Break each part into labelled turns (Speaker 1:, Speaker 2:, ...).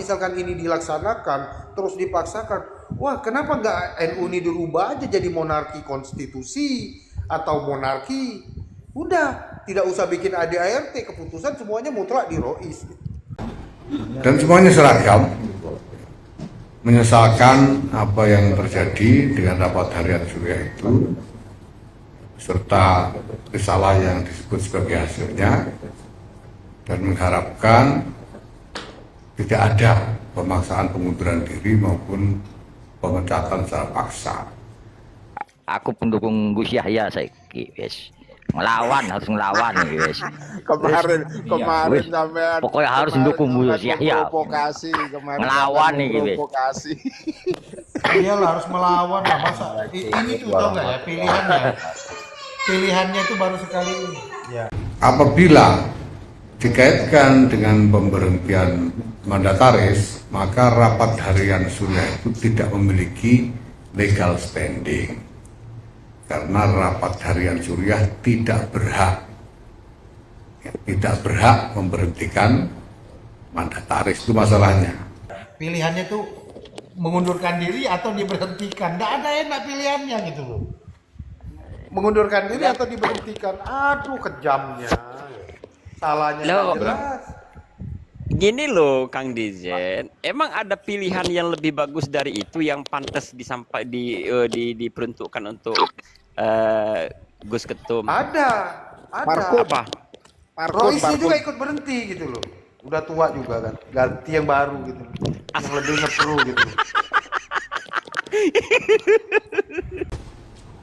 Speaker 1: misalkan ini dilaksanakan terus dipaksakan, wah kenapa nggak NU ini dirubah aja jadi monarki konstitusi atau monarki, udah tidak usah bikin ADART, keputusan semuanya mutlak di Rois
Speaker 2: dan semuanya seragam. Menyesalkan apa yang terjadi dengan rapat harian Suriah itu serta risalah yang disebut sebagai hasilnya, dan mengharapkan tidak ada pemaksaan pengunduran diri maupun pemecatan secara paksa.
Speaker 3: Aku pendukung Gus Yahya saya wes. Harus ngelawan wes.
Speaker 4: Kemarin
Speaker 3: Wes.
Speaker 4: sampean
Speaker 3: Pokoknya harus mendukung Gus Yahya.
Speaker 4: provokasi kemarin.
Speaker 3: Ngelawan nih wes.
Speaker 4: Provokasi.
Speaker 1: Iyalah harus melawan lah, masa ini tuh tau nggak ya pilihannya itu baru sekali ini ya.
Speaker 2: Apabila dikaitkan dengan pemberhentian mandataris, maka rapat harian Suriah itu tidak memiliki legal standing, karena rapat harian Suriah tidak berhak memberhentikan mandataris. Itu masalahnya.
Speaker 1: Pilihannya tuh mengundurkan diri atau diberhentikan, nggak ada enak pilihannya gitu loh. Mengundurkan diri atau diberhentikan, aduh kejamnya, salahnya
Speaker 5: Loh,
Speaker 1: jelas.
Speaker 5: Gini loh Kang Dizen, emang ada pilihan yang lebih bagus dari itu yang pantas diperuntukkan untuk Gus Ketum?
Speaker 1: Ada.
Speaker 5: Apa?
Speaker 1: Roisnya juga ikut berhenti gitu loh. Udah tua juga kan, ganti yang baru gitu, yang lebih nge-pro gitu.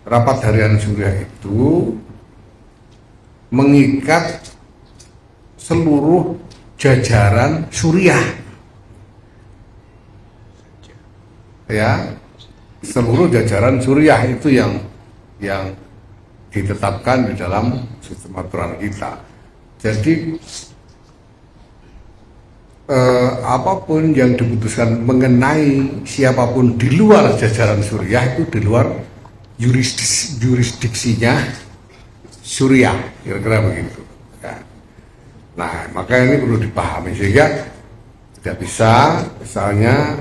Speaker 2: Rapat harian Suriah itu mengikat seluruh jajaran Suriah, ya, seluruh jajaran Suriah itu yang ditetapkan di dalam sistem aturan kita. Jadi apapun yang diputuskan mengenai siapapun di luar jajaran Suriah itu di luar jurisdiksinya Suriah, kira-kira begitu. Ya. Nah, maka ini perlu dipahami sehingga tidak bisa misalnya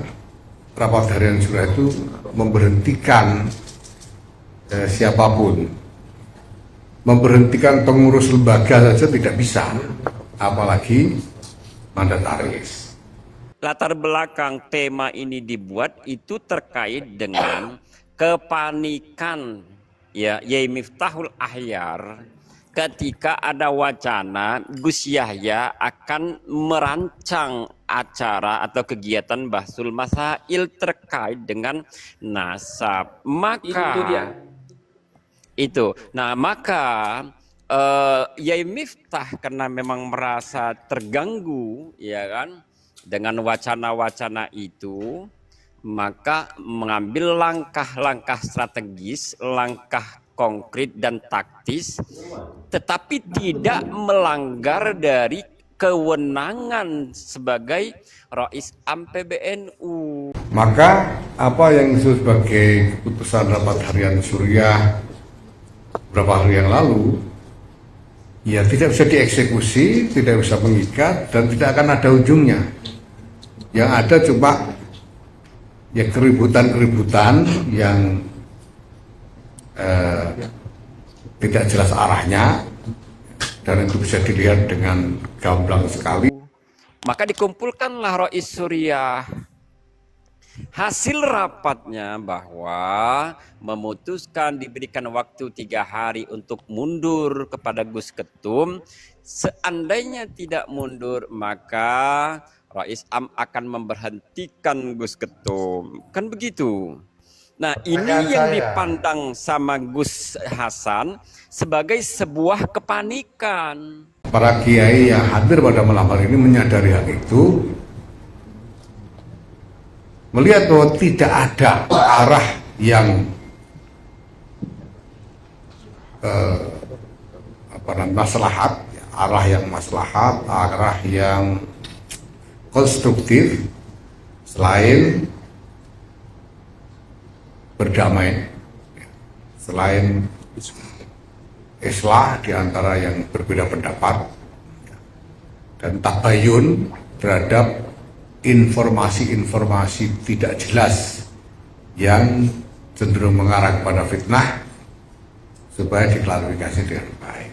Speaker 2: rapat harian Suriah itu memberhentikan siapapun, memberhentikan pengurus lembaga saja tidak bisa, apalagi mandataris.
Speaker 5: Latar belakang tema ini dibuat itu terkait dengan kepanikan ya Yai Miftahul Ahyar ketika ada wacana Gus Yahya akan merancang acara atau kegiatan Bahsul Masail terkait dengan nasab. Maka maka Yai Miftah karena memang merasa terganggu ya kan dengan wacana-wacana itu, maka mengambil langkah-langkah strategis, langkah konkret dan taktis, tetapi tidak melanggar dari kewenangan sebagai Rais Am PBNU.
Speaker 2: Maka apa yang disebut sebagai keputusan rapat harian Suriah beberapa hari yang lalu, ya tidak bisa dieksekusi, tidak bisa mengikat, dan tidak akan ada ujungnya. Yang ada cuma ya keributan-keributan yang tidak jelas arahnya, dan itu bisa dilihat dengan gamblang sekali.
Speaker 5: Maka dikumpulkanlah Rais Suriah. Hasil rapatnya bahwa memutuskan diberikan waktu 3 hari untuk mundur kepada Gus Ketum. Seandainya tidak mundur, maka Rais Am akan memberhentikan Gus Ketum. Kan begitu. Nah, ini yang dipandang sama Gus Hasan sebagai sebuah kepanikan.
Speaker 2: Para kiai yang hadir pada malam hari ini menyadari hal itu, melihat bahwa tidak ada arah yang maslahat, arah yang konstruktif selain berdamai, selain islah di antara yang berbeda pendapat dan tabayun terhadap informasi-informasi tidak jelas yang cenderung mengarah kepada fitnah supaya diklarifikasi dengan baik.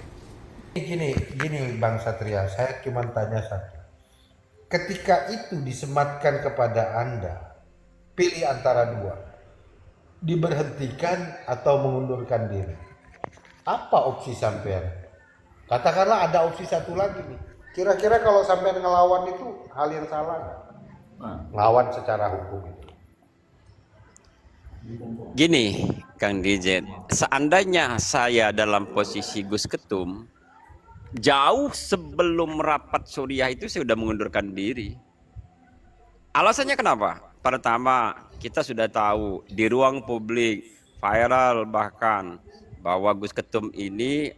Speaker 1: Gini Bang Satria, saya cuma tanya satu. Ketika itu disematkan kepada Anda, pilih antara dua, diberhentikan atau mengundurkan diri. Apa opsi sampean? Katakanlah ada opsi satu lagi nih. Kira-kira kalau sampean ngelawan itu hal yang salah nggak? Ngelawan secara hukum itu.
Speaker 5: Gini, Kang DJ, seandainya saya dalam posisi Gus Ketum, jauh sebelum rapat Suriah itu saya sudah mengundurkan diri. Alasannya kenapa? Pertama, kita sudah tahu di ruang publik viral bahkan bahwa Gus Ketum ini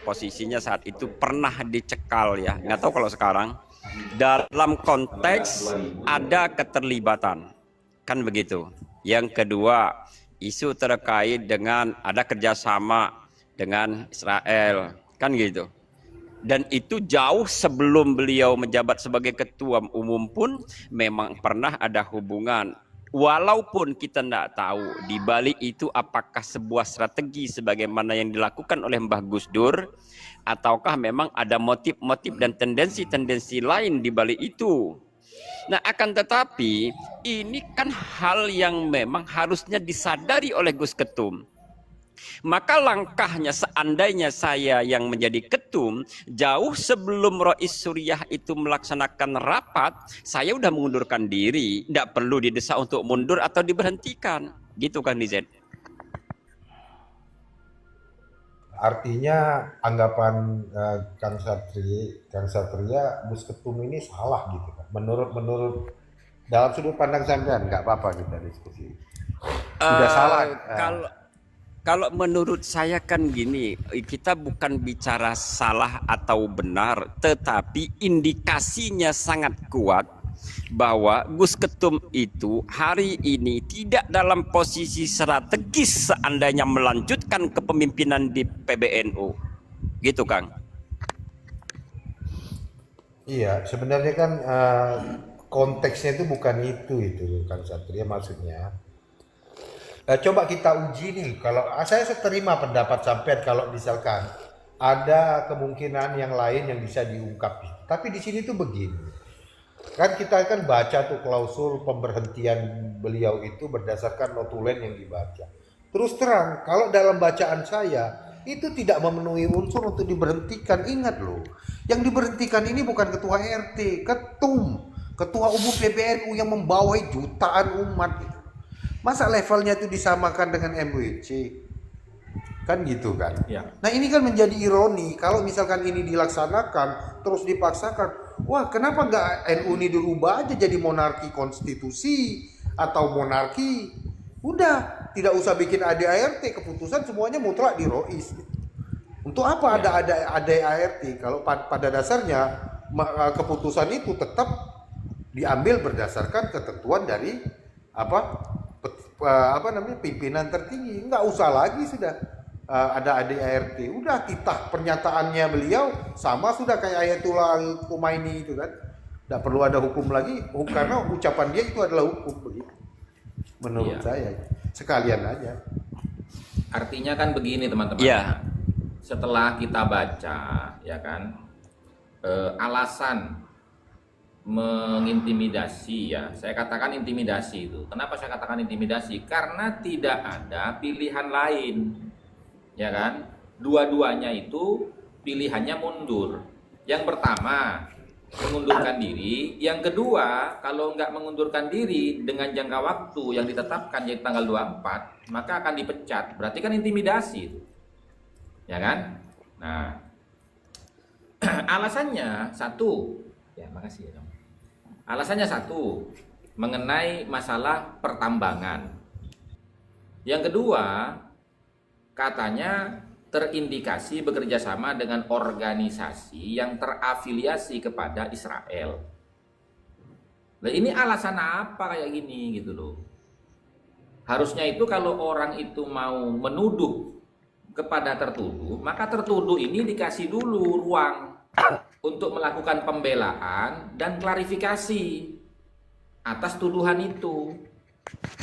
Speaker 5: posisinya saat itu pernah dicekal ya. Nggak tahu kalau sekarang. Dalam konteks ada keterlibatan. Kan begitu. Yang kedua, isu terkait dengan ada kerjasama dengan Israel. Kan gitu. Dan itu jauh sebelum beliau menjabat sebagai ketua umum pun memang pernah ada hubungan. Walaupun kita tidak tahu di balik itu apakah sebuah strategi sebagaimana yang dilakukan oleh Mbah Gus Dur, ataukah memang ada motif-motif dan tendensi-tendensi lain di balik itu. Nah, akan tetapi ini kan hal yang memang harusnya disadari oleh Gus Ketum. Maka langkahnya seandainya saya yang menjadi ketum, jauh sebelum Rois Suriah itu melaksanakan rapat, saya udah mengundurkan diri, tidak perlu didesak untuk mundur atau diberhentikan. Gitu kan Nizen?
Speaker 1: Artinya anggapan Kang Satria, Gus Ketum ini salah gitu kan? Menurut dalam sudut pandang sampean, nggak apa-apa kita diskusi. Sudah salah.
Speaker 5: Kalau menurut saya kan gini, kita bukan bicara salah atau benar, tetapi indikasinya sangat kuat bahwa Gus Ketum itu hari ini tidak dalam posisi strategis seandainya melanjutkan kepemimpinan di PBNU. Gitu, Kang.
Speaker 1: Iya, sebenarnya kan konteksnya itu bukan itu Kang Satria maksudnya. Coba kita uji nih, kalau saya terima pendapat sampean kalau misalkan ada kemungkinan yang lain yang bisa diungkap. Tapi di sini tuh begini, kan kita kan baca tuh klausul pemberhentian beliau itu berdasarkan notulen yang dibaca. Terus terang, kalau dalam bacaan saya itu tidak memenuhi unsur untuk diberhentikan. Ingat loh, yang diberhentikan ini bukan ketua RT, ketua umum PBNU yang membawahi jutaan umat gitu. Masa levelnya itu disamakan dengan MWC? Kan gitu kan? Ya. Nah ini kan menjadi ironi kalau misalkan ini dilaksanakan terus dipaksakan. Wah kenapa nggak NU ini dirubah aja jadi monarki konstitusi atau monarki? Udah tidak usah bikin ADART, keputusan semuanya mutlak di Rois. Untuk apa ada ADART kalau pada dasarnya keputusan itu tetap diambil berdasarkan ketentuan dari pimpinan tertinggi. Nggak usah lagi sudah ada ADART. Udah titah pernyataannya beliau sama sudah kayak Ayatullah Al-Khomeini itu kan. Nggak perlu ada hukum lagi karena ucapan dia itu adalah hukum begitu. Menurut saya sekalian aja.
Speaker 6: Artinya kan begini teman-teman.
Speaker 5: Ya.
Speaker 6: Setelah kita baca ya kan alasan mengintimidasi ya, saya katakan intimidasi itu. Kenapa saya katakan intimidasi? Karena tidak ada pilihan lain, ya kan? Dua-duanya itu pilihannya mundur. Yang pertama mengundurkan diri, yang kedua kalau nggak mengundurkan diri dengan jangka waktu yang ditetapkan yaitu tanggal 24, maka akan dipecat. Berarti kan intimidasi itu, ya kan? Nah, alasannya satu, ya makasih ya kamu. Alasannya satu, mengenai masalah pertambangan. Yang kedua, katanya terindikasi bekerja sama dengan organisasi yang terafiliasi kepada Israel. Nah, ini alasan apa kayak gini gitu loh. Harusnya itu kalau orang itu mau menuduh kepada tertuduh, maka tertuduh ini dikasih dulu ruang untuk melakukan pembelaan dan klarifikasi. atas tuduhan itu.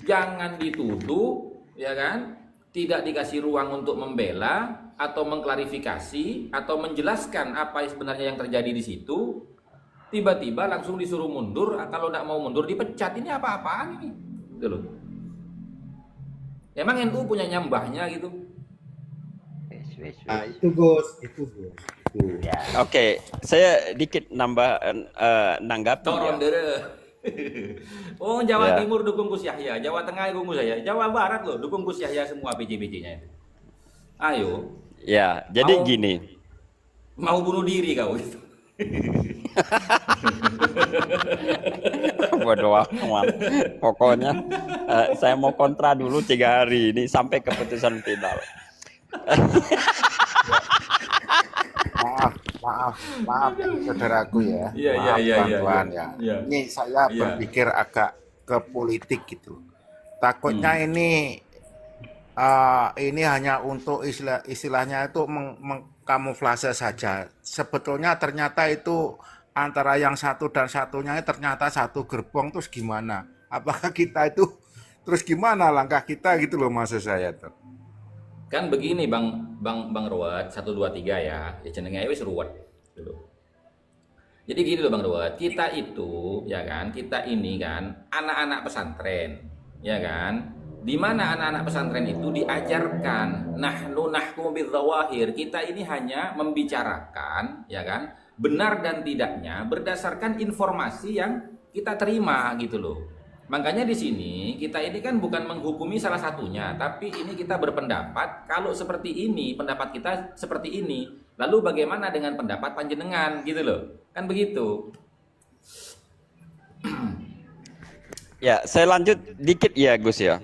Speaker 6: Jangan dituduh, ya kan? Tidak dikasih ruang untuk membela atau mengklarifikasi atau menjelaskan apa sebenarnya yang terjadi di situ. Tiba-tiba langsung disuruh mundur, kalau tidak mau mundur dipecat. Ini apa-apaan ini? Gitu loh. Emang NU punya nyambahnya gitu?
Speaker 1: Nah, itu Gus, itu Gus. Itu.
Speaker 3: Ya.
Speaker 5: Oke, saya dikit nambah nanggapi
Speaker 6: Toron
Speaker 5: ya.
Speaker 6: dere. Oh, Jawa
Speaker 5: Ya.
Speaker 6: Timur dukung Gus Yahya, Jawa Tengah dukung Gus Yahya, Jawa Barat loh dukung Gus Yahya semua PJ-PJ-nya itu. Ayo,
Speaker 5: Ya, jadi
Speaker 6: Mau-
Speaker 5: gini.
Speaker 6: mau bunuh diri kau gitu.
Speaker 5: Bodoh amat. Pokoknya saya mau kontra dulu 3 hari ini sampai keputusan final.
Speaker 4: Maaf, saudaraku ya.
Speaker 6: Iya, iya,
Speaker 4: Maaf,
Speaker 6: iya, iya,
Speaker 4: Tuan
Speaker 6: iya.
Speaker 4: ya.
Speaker 6: Iya.
Speaker 4: Ini saya
Speaker 6: Iya.
Speaker 4: berpikir agak ke politik gitu. Takutnya ini hanya untuk istilahnya itu mengkamuflase saja. Sebetulnya ternyata itu antara yang satu dan satunya ternyata satu gerbong, terus gimana? Apakah kita itu terus gimana langkah kita gitu loh, maksud saya tuh.
Speaker 6: Kan begini Bang Ruwet 1 2 3 ya. Ya jenenge wis ruwet gitu. Jadi gini loh Bang Ruwet, kita itu ya kan, kita ini kan anak-anak pesantren, ya kan? Di mana anak-anak pesantren itu diajarkan nahnu nahkum bidzawahir. Kita ini hanya membicarakan ya kan, benar dan tidaknya berdasarkan informasi yang kita terima gitu loh. Makanya di sini kita ini kan bukan menghukumi salah satunya, tapi ini kita berpendapat kalau seperti ini, pendapat kita seperti ini. Lalu bagaimana dengan pendapat panjenengan gitu loh. Kan begitu.
Speaker 5: Ya, saya lanjut dikit ya Gus ya.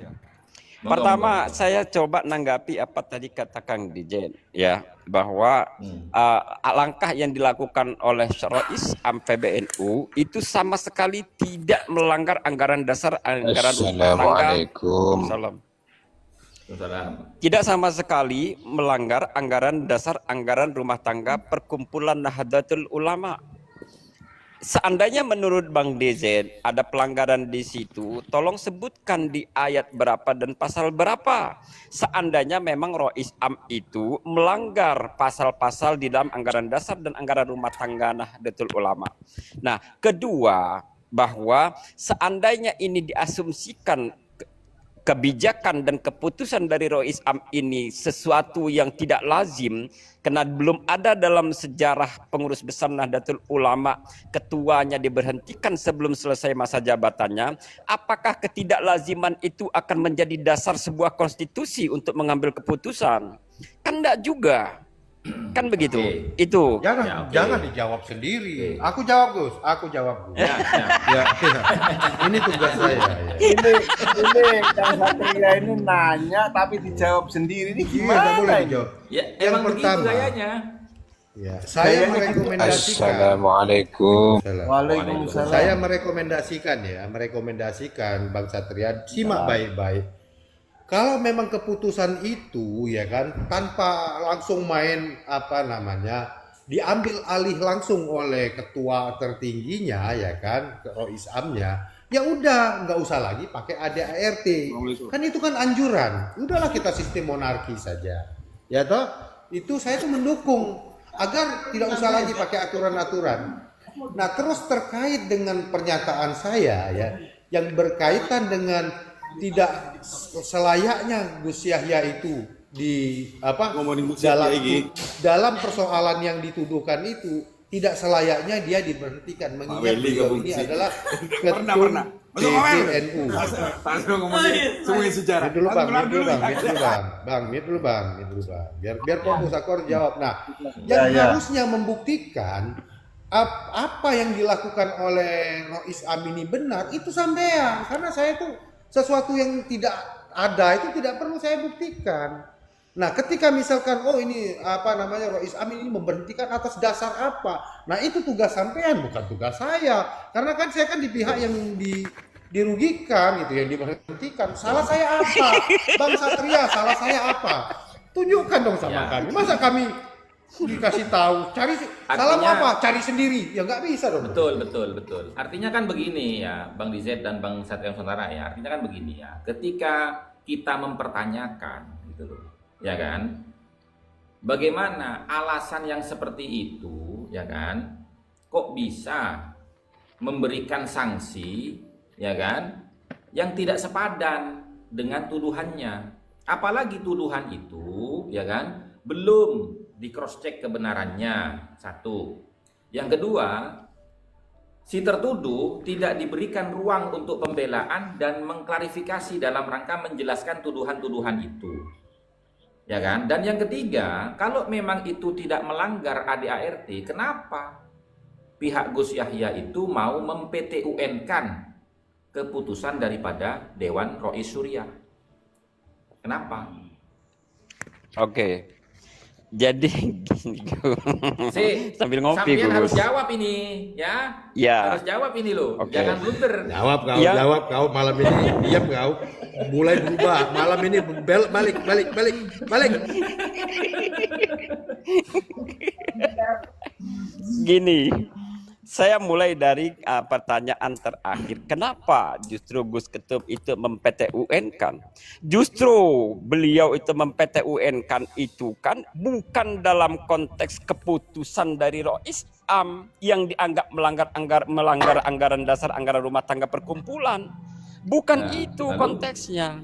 Speaker 6: Monggo,
Speaker 5: Pertama,
Speaker 6: monggo.
Speaker 5: saya coba nanggapi apa tadi kata Kang Dijen ya, bahwa langkah yang dilakukan oleh Rois Am PBNU itu sama sekali tidak melanggar anggaran dasar anggaran
Speaker 7: Assalamualaikum.
Speaker 5: Salam.
Speaker 6: Salam.
Speaker 5: Tidak sama sekali melanggar anggaran dasar anggaran rumah tangga Perkumpulan Nahdlatul Ulama. Seandainya menurut Bang DZ ada pelanggaran di situ, tolong sebutkan di ayat berapa dan pasal berapa. Seandainya memang Rois Am itu melanggar pasal-pasal di dalam anggaran dasar dan anggaran rumah tangga Nahdlatul Ulama. Nah, kedua, bahwa seandainya ini diasumsikan kebijakan dan keputusan dari Rois Am ini sesuatu yang tidak lazim, karena belum ada dalam sejarah pengurus besar Nahdlatul Ulama ketuanya diberhentikan sebelum selesai masa jabatannya. Apakah ketidaklaziman itu akan menjadi dasar sebuah konstitusi untuk mengambil keputusan? Kan enggak juga. Kan begitu.
Speaker 6: Oke.
Speaker 5: Itu.
Speaker 1: Jangan
Speaker 6: Ya, oke.
Speaker 1: jangan dijawab sendiri.
Speaker 6: Oke.
Speaker 1: Aku jawab Gus, aku jawab Gus.
Speaker 6: Ya, ya.
Speaker 1: Ya, ini tugas saya. Ya.
Speaker 4: Ini Kang Satria ini nanya tapi dijawab sendiri, ini
Speaker 1: Iya,
Speaker 4: gimana
Speaker 1: nggak boleh
Speaker 4: ini?
Speaker 1: dijawab.
Speaker 6: Ya,
Speaker 1: Yang
Speaker 6: emang begitu
Speaker 1: pertama.
Speaker 6: gayanya.
Speaker 1: Ya, saya merekomendasikan.
Speaker 7: Assalamualaikum.
Speaker 4: Waalaikumsalam.
Speaker 1: Saya merekomendasikan Bang Satria simak baik-baik. Kalau memang keputusan itu ya kan tanpa langsung main diambil alih langsung oleh ketua tertingginya ya kan Rois Amnya, ya udah nggak usah lagi pakai ADART. Kan itu kan anjuran. Udahlah kita sistem monarki saja. Ya toh? Itu saya tuh mendukung agar tidak usah lagi pakai aturan-aturan. Nah, terus terkait dengan pernyataan saya ya yang berkaitan dengan tidak selayaknya Gus Yahya itu dalam persoalan yang dituduhkan itu tidak selayaknya dia diberhentikan mengingat beliau ini adalah ketum PBNU. Mute dulu bang. Biar fokus aku harus jawab. Nah, yang harusnya membuktikan apa yang dilakukan oleh Rois Am ini benar itu sampean, karena saya tuh sesuatu yang tidak ada itu tidak perlu saya buktikan. Nah, ketika misalkan ini Rois Am ini memberhentikan atas dasar apa? Nah, itu tugas sampean bukan tugas saya. Karena kan saya kan di pihak yang dirugikan gitu, yang diberhentikan. Salah saya apa? Bang Satria, salah saya apa? Tunjukkan dong sama kami. Masa kami Dikasih tahu, cari salah apa? Cari sendiri, ya nggak bisa dong.
Speaker 6: Betul. Artinya kan begini ya, Bang Dizet dan Bang Satria Nusantara ya. Artinya kan begini ya. Ketika kita mempertanyakan, gitu loh, ya kan? Bagaimana alasan yang seperti itu, ya kan? Kok bisa memberikan sanksi, ya kan? Yang tidak sepadan dengan tuduhannya. Apalagi tuduhan itu, ya kan? Belum di cross check kebenarannya, satu. Yang kedua, si tertuduh tidak diberikan ruang untuk pembelaan dan mengklarifikasi dalam rangka menjelaskan tuduhan-tuduhan itu, ya kan? Dan yang ketiga, kalau memang itu tidak melanggar ADART, kenapa pihak Gus Yahya itu mau mem-PT-UN-kan keputusan daripada Dewan Rois Suriah? Kenapa?
Speaker 5: Oke. Jadi gini, sambil ngopi
Speaker 6: Sampean
Speaker 5: Gus.
Speaker 6: harus jawab ini, ya?
Speaker 5: Ya.
Speaker 6: Harus jawab ini loh,
Speaker 5: Oke.
Speaker 6: jangan blunder.
Speaker 5: Yang-
Speaker 8: Jawab kau malam ini. Diam kau. Mulai berubah. Malam ini balik.
Speaker 5: Gini, saya mulai dari pertanyaan terakhir. Kenapa justru Gus Ketum itu mem-PT-UN-kan? Justru beliau itu mem-PT-UN-kan itu kan bukan dalam konteks keputusan dari Rois Am yang dianggap melanggar anggaran dasar anggaran rumah tangga perkumpulan. Bukan
Speaker 6: Nah,
Speaker 5: itu
Speaker 6: lalu?
Speaker 5: konteksnya.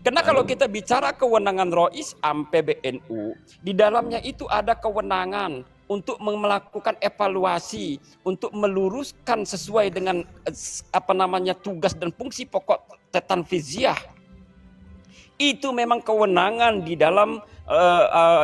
Speaker 5: Karena kalau kita bicara kewenangan Rois Am PBNU, di dalamnya itu ada kewenangan untuk melakukan evaluasi, untuk meluruskan sesuai dengan tugas dan fungsi pokok Tanfiziah. Itu memang kewenangan di dalam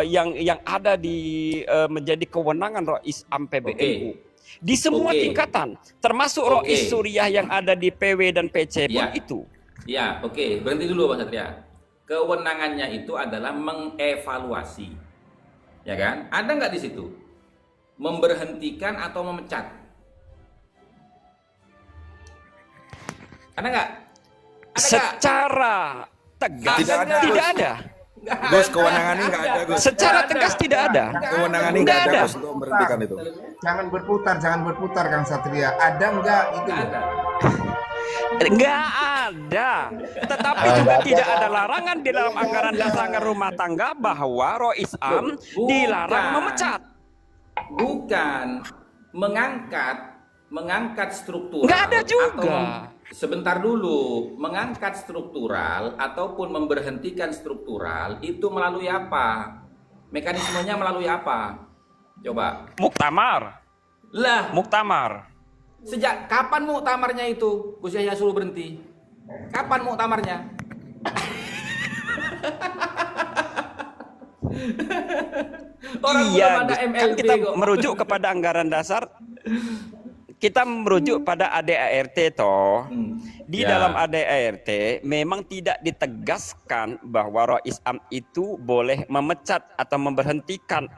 Speaker 5: yang ada di menjadi kewenangan Rois Am PBNU. Di semua tingkatan, termasuk Rois Suriah yang ada di PW dan PC pun itu.
Speaker 6: Ya, oke. Berhenti dulu Bang Satria. Kewenangannya itu adalah mengevaluasi. Ya kan? Ada nggak di situ? Memberhentikan atau memecat? Ada nggak? Ada nggak?
Speaker 5: Secara tegas tidak ada.
Speaker 9: Gus, kewenangan ini nggak ada, Gus.
Speaker 5: Secara tegas tidak ada.
Speaker 9: Kewenangan ini nggak ada, Gus, untuk memberhentikan itu.
Speaker 4: Jangan berputar Kang Satria. Ada nggak itu?
Speaker 5: Enggak ada. Tetapi juga tidak ada larangan di dalam anggaran dasar anggaran rumah tangga bahwa Rois Am dilarang memecat.
Speaker 6: Bukan mengangkat struktural.
Speaker 5: Nggak ada juga.
Speaker 6: Sebentar dulu, mengangkat struktural ataupun memberhentikan struktural itu melalui apa? Mekanismenya melalui apa? Coba.
Speaker 5: Muktamar.
Speaker 6: Lah,
Speaker 5: Muktamar.
Speaker 6: sejak kapan muktamarnya itu? Gus Yahya suruh berhenti. Kapan muktamarnya? Orang
Speaker 5: Iya,
Speaker 6: belum ada
Speaker 5: Gus. Kan
Speaker 6: MLB
Speaker 5: kita
Speaker 6: kok.
Speaker 5: merujuk kepada anggaran dasar. Kita merujuk pada ADART toh. Di
Speaker 6: Ya.
Speaker 5: dalam ADART memang tidak ditegaskan bahwa Rois Am itu boleh memecat atau memberhentikan.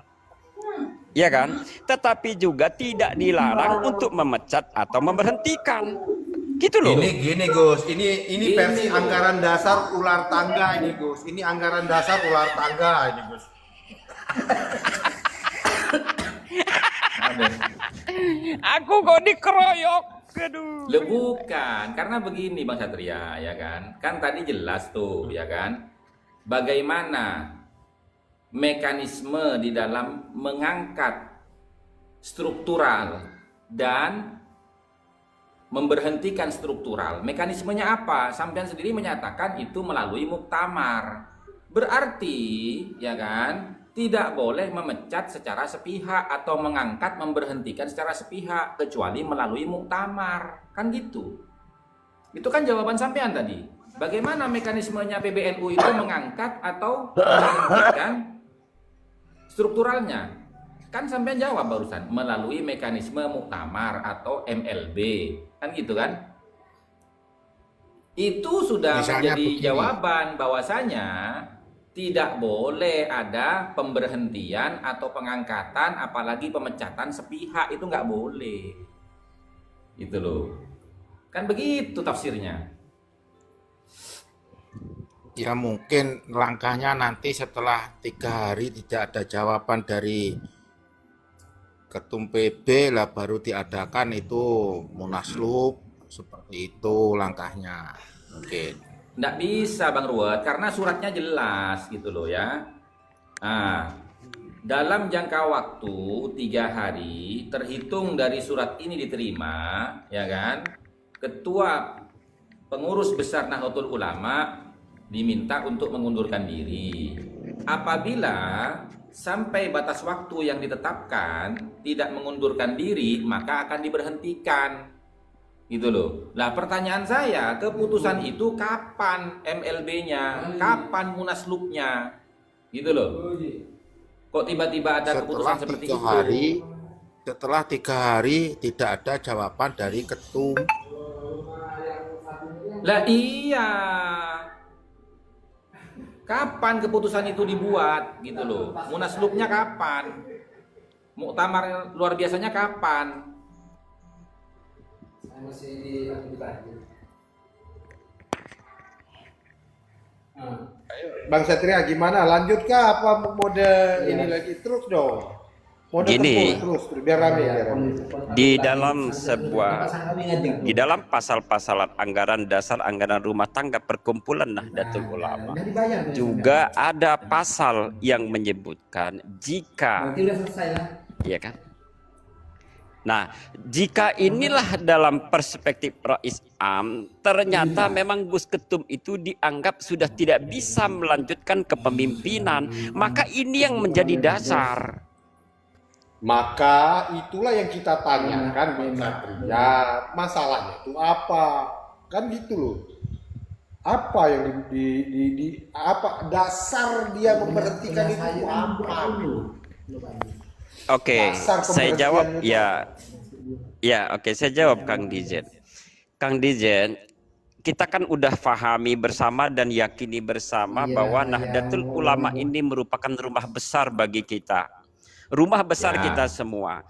Speaker 5: Ya kan? Tetapi juga tidak dilarang untuk memecat atau memberhentikan. Gitu loh.
Speaker 1: Ini gini Gus, ini versi anggaran dasar ular tangga ini Gus. Ini anggaran dasar ular tangga ini Gus.
Speaker 5: Aku kok dikeroyok. Aduh.
Speaker 6: Loh, bukan, karena begini Bang Satria, ya kan? Kan tadi jelas tuh, ya kan? Bagaimana mekanisme di dalam mengangkat struktural dan memberhentikan struktural. Mekanismenya apa? Sampean sendiri menyatakan itu melalui muktamar. Berarti, ya kan? Tidak boleh memecat secara sepihak atau mengangkat memberhentikan secara sepihak kecuali melalui muktamar. Kan gitu. Itu kan jawaban sampean tadi. Bagaimana mekanismenya PBNU itu mengangkat atau memberhentikan strukturalnya? Kan sampean jawab barusan melalui mekanisme muktamar atau MLB. Kan gitu kan? Itu sudah
Speaker 4: Misalnya
Speaker 6: menjadi
Speaker 4: begini.
Speaker 6: jawaban bahwasanya tidak boleh ada pemberhentian atau pengangkatan apalagi pemecatan sepihak, itu nggak boleh. Itu loh. Kan begitu tafsirnya.
Speaker 4: Ya mungkin langkahnya nanti setelah 3 hari tidak ada jawaban dari ketum PB lah baru diadakan itu Munaslup, seperti itu langkahnya mungkin.
Speaker 6: Nggak bisa Bang Ruwet, karena suratnya jelas gitu loh ya. Nah, dalam jangka waktu 3 hari terhitung dari surat ini diterima, ya kan? Ketua Pengurus Besar Nahdlatul Ulama diminta untuk mengundurkan diri. Apabila sampai batas waktu yang ditetapkan tidak mengundurkan diri, maka akan diberhentikan. Gitu loh. Nah, pertanyaan saya, keputusan itu kapan MLB-nya? Kapan Munaslupnya? Gitu loh. Kok tiba-tiba ada keputusan seperti itu?
Speaker 4: Setelah 3 hari tidak ada jawaban dari ketum.
Speaker 6: Lah iya. Kapan keputusan itu dibuat gitu loh? Munaslupnya kapan? Muktamar luar biasanya kapan?
Speaker 1: Bang Satria gimana? Lanjutkah apa mode ini lagi? Terus dong. Mode
Speaker 5: Gini.
Speaker 1: terus biar rame, biar rame.
Speaker 5: Di dalam pasal-pasal anggaran dasar anggaran rumah tangga perkumpulan Nahdlatul Ulama juga ada pasal yang menyebutkan jika, ya kan? Nah, jika inilah dalam perspektif Rais Am, ternyata memang Gus Ketum itu dianggap sudah tidak bisa melanjutkan kepemimpinan, maka ini yang menjadi dasar.
Speaker 1: Maka itulah yang kita tanyakan Bang Satria. Masalahnya itu apa? Kan gitu loh. Apa yang apa dasar dia memberhentikan itu apa?
Speaker 5: Oke, saya jawab ya. Ya, oke, saya jawab Kang Dijen. Kang Dijen, kita kan udah pahami bersama dan yakini bersama bahwa Nahdlatul Ulama ini merupakan rumah besar bagi kita. Rumah besar kita semua.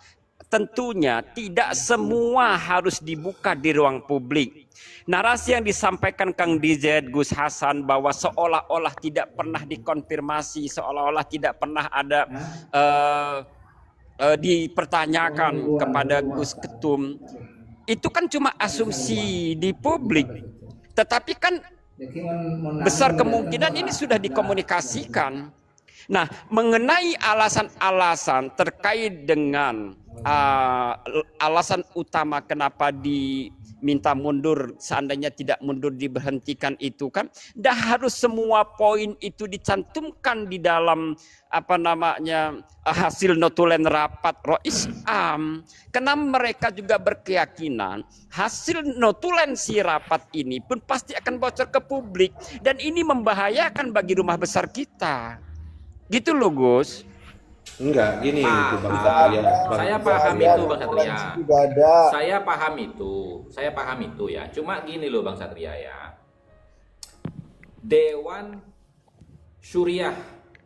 Speaker 5: Tentunya tidak semua harus dibuka di ruang publik. Narasi yang disampaikan Kang Dijen, Gus Hasan bahwa seolah-olah tidak pernah dikonfirmasi, seolah-olah tidak pernah ada dipertanyakan kepada Gus Ketum, itu kan cuma asumsi di publik, tetapi kan besar kemungkinan ini sudah dikomunikasikan. Nah, mengenai alasan-alasan terkait dengan alasan utama kenapa diminta mundur, seandainya tidak mundur diberhentikan, itu kan dah harus semua poin itu dicantumkan di dalam hasil notulen rapat Rais Am, karena mereka juga berkeyakinan hasil notulen si rapat ini pun pasti akan bocor ke publik dan ini membahayakan bagi rumah besar kita. Gitu loh Gus.
Speaker 8: Enggak, gini itu Bang Satria.
Speaker 6: Saya paham itu Bang Satria. Saya paham itu ya. Cuma gini loh Bang Satria ya. Dewan Syuriah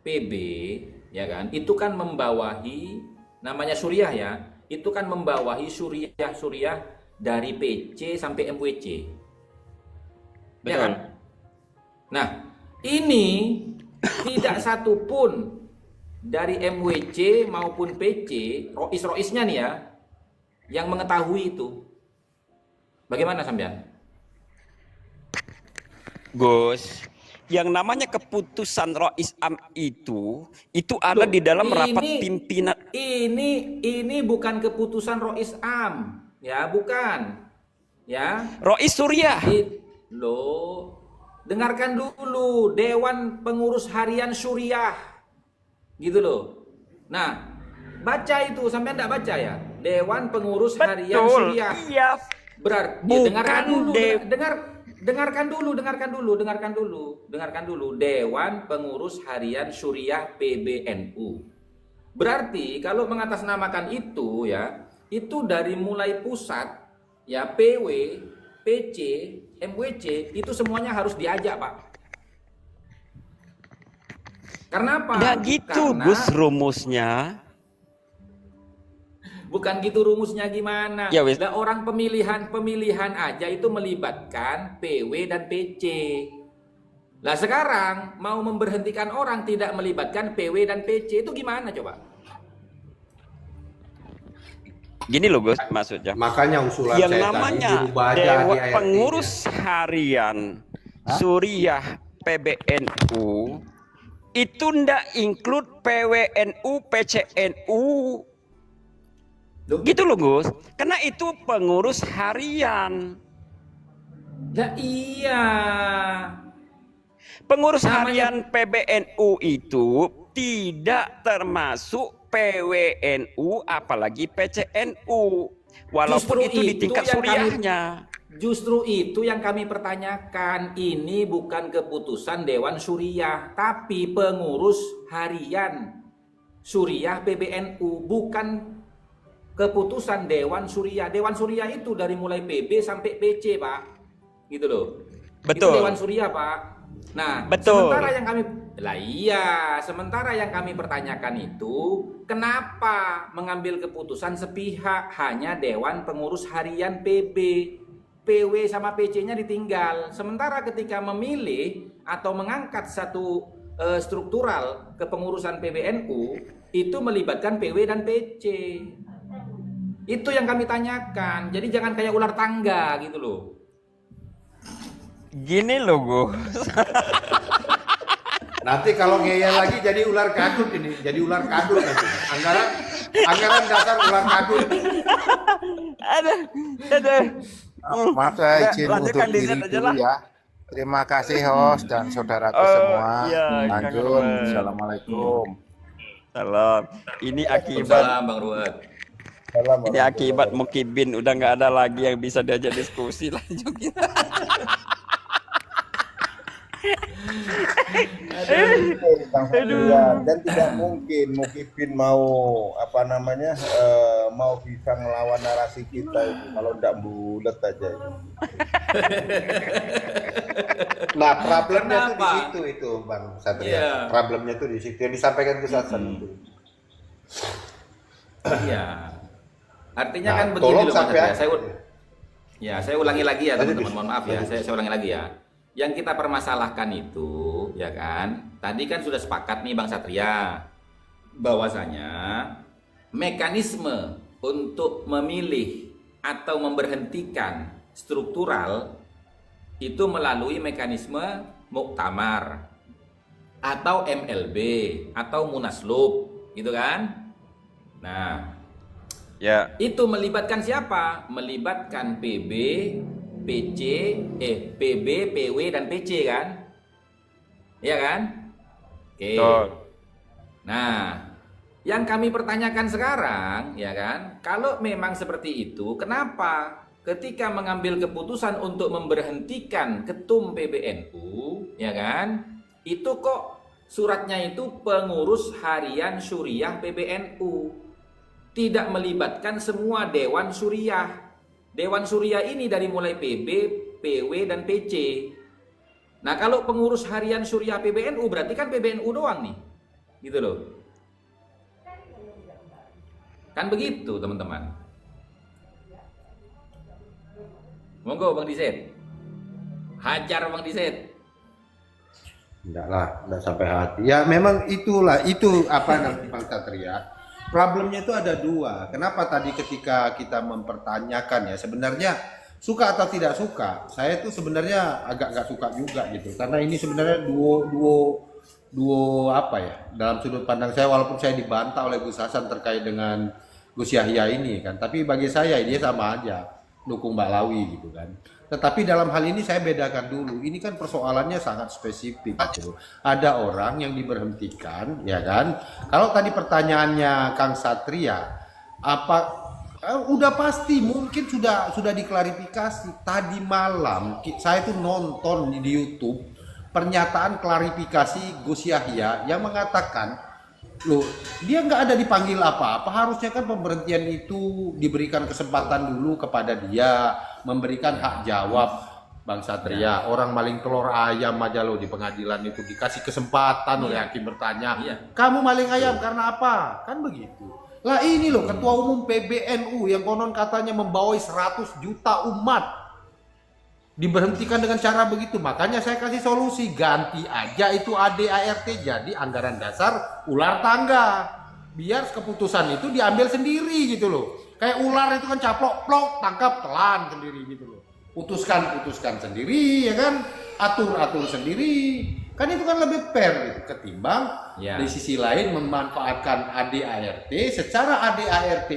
Speaker 6: PB ya kan, itu kan membawahi, namanya Syuriah ya, itu kan membawahi Syuriah dari PC sampai MWC. Ya kan? Nah, ini tidak satu pun dari MWC maupun PC, rois-roisnya nih ya, yang mengetahui itu. Bagaimana sampean?
Speaker 5: Gus, yang namanya keputusan Rais Am itu ada di dalam rapat pimpinan.
Speaker 6: Ini bukan keputusan Rais Am, ya, bukan. Ya.
Speaker 5: Rais Suriah.
Speaker 6: Loh, dengarkan dulu Dewan Pengurus Harian Syuriah. Gitu loh. Nah, baca itu, sampai enggak baca ya? Dewan Pengurus Harian Syuriah. Iya. Berarti dengarkan dulu. Dewan Pengurus Harian Syuriah PBNU. Berarti kalau mengatasnamakan itu ya, itu dari mulai pusat ya, PW, PC, MWC, itu semuanya harus diajak, Pak. Karena apa?
Speaker 5: Nah gitu Gus rumusnya.
Speaker 6: Bukan gitu rumusnya gimana?
Speaker 5: Ya, wis.
Speaker 6: Nah, orang pemilihan aja itu melibatkan PW dan PC. Lah sekarang mau memberhentikan orang tidak melibatkan PW dan PC, itu gimana coba?
Speaker 5: Gini loh Gus, maksudnya.
Speaker 1: Makanya usulan
Speaker 5: Yang
Speaker 1: saya tadi
Speaker 5: namanya
Speaker 1: dirubah aja
Speaker 5: Dewan
Speaker 1: ADART-nya.
Speaker 5: Pengurus Harian Suriah PBNU itu ndak include PWNU, PCNU. Gitu loh Gus. Karena itu pengurus harian.
Speaker 6: Ya iya.
Speaker 5: Pengurus
Speaker 6: Namanya-
Speaker 5: harian PBNU itu tidak termasuk PWNU apalagi PCNU. Walaupun
Speaker 6: Justru
Speaker 5: itu di tingkat
Speaker 6: yang kami-
Speaker 5: suriahnya.
Speaker 6: Justru itu yang kami pertanyakan. Ini bukan keputusan Dewan Suriah, tapi pengurus harian Suriah PBNU, bukan keputusan Dewan Suriah. Dewan Suriah itu dari mulai PB sampai PC, Pak. Gitu loh.
Speaker 5: Betul.
Speaker 6: Itu Dewan Suriah, Pak. Nah,
Speaker 5: Betul.
Speaker 6: sementara yang kami pertanyakan itu, kenapa mengambil keputusan sepihak hanya Dewan Pengurus Harian PB? PW sama PC-nya ditinggal. Sementara ketika memilih atau mengangkat satu struktural kepengurusan PBNU, itu melibatkan PW dan PC. Itu yang kami tanyakan. Jadi jangan kayak ular tangga gitu loh.
Speaker 5: Gini loh Gus.
Speaker 1: Nanti kalau ngeyel lagi jadi ular kadut ini, jadi ular kadut nanti. Anggaran dasar ular kadut.
Speaker 5: Ada.
Speaker 4: Maaf saya izin
Speaker 5: lanjutkan
Speaker 4: untuk diri
Speaker 5: Dizet aja
Speaker 4: dulu
Speaker 5: lah.
Speaker 4: ya. Terima kasih host dan saudaraku
Speaker 5: Oh,
Speaker 4: semua.
Speaker 5: iya, Kang
Speaker 4: Lanjut.
Speaker 5: Ruben.
Speaker 4: Assalamualaikum.
Speaker 5: Salam. Ini akibat
Speaker 6: Salam Bang Ruwet.
Speaker 5: ini akibat Mukibin udah nggak ada lagi yang bisa diajak diskusi lanjut kita.
Speaker 10: Dan tidak mungkin Mukibin mau mau bisa ngelawan narasi kita itu kalau tidak bulat aja itu.
Speaker 1: Nah, problemnya tuh di
Speaker 6: Kenapa?
Speaker 1: situ itu, Bang Satria.
Speaker 6: Iya.
Speaker 1: Problemnya tuh di situ yang disampaikan ke Sasan itu.
Speaker 6: Iya. Artinya
Speaker 1: Nah,
Speaker 6: kan begini
Speaker 1: tolong
Speaker 6: loh Mas
Speaker 1: sampai
Speaker 6: Satria. Saya ulangi lagi ya
Speaker 1: Lanjut,
Speaker 6: teman-teman. Mohon maaf ya. Saya ulangi lagi ya. Yang kita permasalahkan itu, ya kan? Tadi kan sudah sepakat nih Bang Satria bahwasanya mekanisme untuk memilih atau memberhentikan struktural itu melalui mekanisme muktamar atau MLB atau munaslup, gitu kan? Nah,
Speaker 5: Ya,
Speaker 6: itu melibatkan siapa? Melibatkan PB, PC, PB, PW dan PC kan? Iya kan? Oke.
Speaker 5: betul.
Speaker 6: Nah, yang kami pertanyakan sekarang, ya kan? Kalau memang seperti itu, kenapa ketika mengambil keputusan untuk memberhentikan ketum PBNU, ya kan? Itu kok suratnya itu pengurus harian Suriah PBNU. Tidak melibatkan semua Dewan Suriah. Dewan Suriah ini dari mulai PB, PW, dan PC. Nah, kalau pengurus harian Suriah PBNU berarti kan PBNU doang nih. Gitu loh. Kan begitu, teman-teman. Monggo Bang Dizet. Hajar Bang Dizet.
Speaker 1: Enggak sampai hati. Ya memang itulah, itu apa nanti Bang Satria. Problemnya itu ada dua. Kenapa tadi ketika kita mempertanyakan ya, sebenarnya suka atau tidak suka, saya itu sebenarnya agak nggak suka juga gitu. Karena ini sebenarnya duo apa ya, dalam sudut pandang saya, walaupun saya dibantah oleh Gus Hasan terkait dengan Gus Yahya ini kan, tapi bagi saya dia sama aja dukung Mbak Lawi gitu kan. Tetapi dalam hal ini saya bedakan dulu, ini kan persoalannya sangat spesifik gitu. Ada orang yang diberhentikan, ya kan? Kalau tadi pertanyaannya Kang Satria, udah pasti mungkin sudah diklarifikasi. Tadi malam saya tuh nonton di YouTube pernyataan klarifikasi Gus Yahya yang mengatakan, loh, dia nggak ada dipanggil apa-apa, harusnya kan pemberhentian itu diberikan kesempatan dulu kepada dia, memberikan hak jawab. Bang Satria, orang maling telur ayam aja loh di pengadilan itu dikasih kesempatan oleh hakim bertanya, kamu maling ayam karena apa? Kan begitu. Lah ini loh ketua umum PBNU yang konon katanya membawai 100 juta umat diberhentikan dengan cara begitu. Makanya saya kasih solusi, ganti aja itu ADART jadi anggaran dasar ular tangga. biar keputusan itu diambil sendiri gitu loh. Kayak ular itu kan caplok, plok, tangkap, telan sendiri gitu loh. Putuskan sendiri ya kan, atur sendiri. Kan itu kan lebih fair gitu ketimbang di sisi lain memanfaatkan ADART. Secara ADART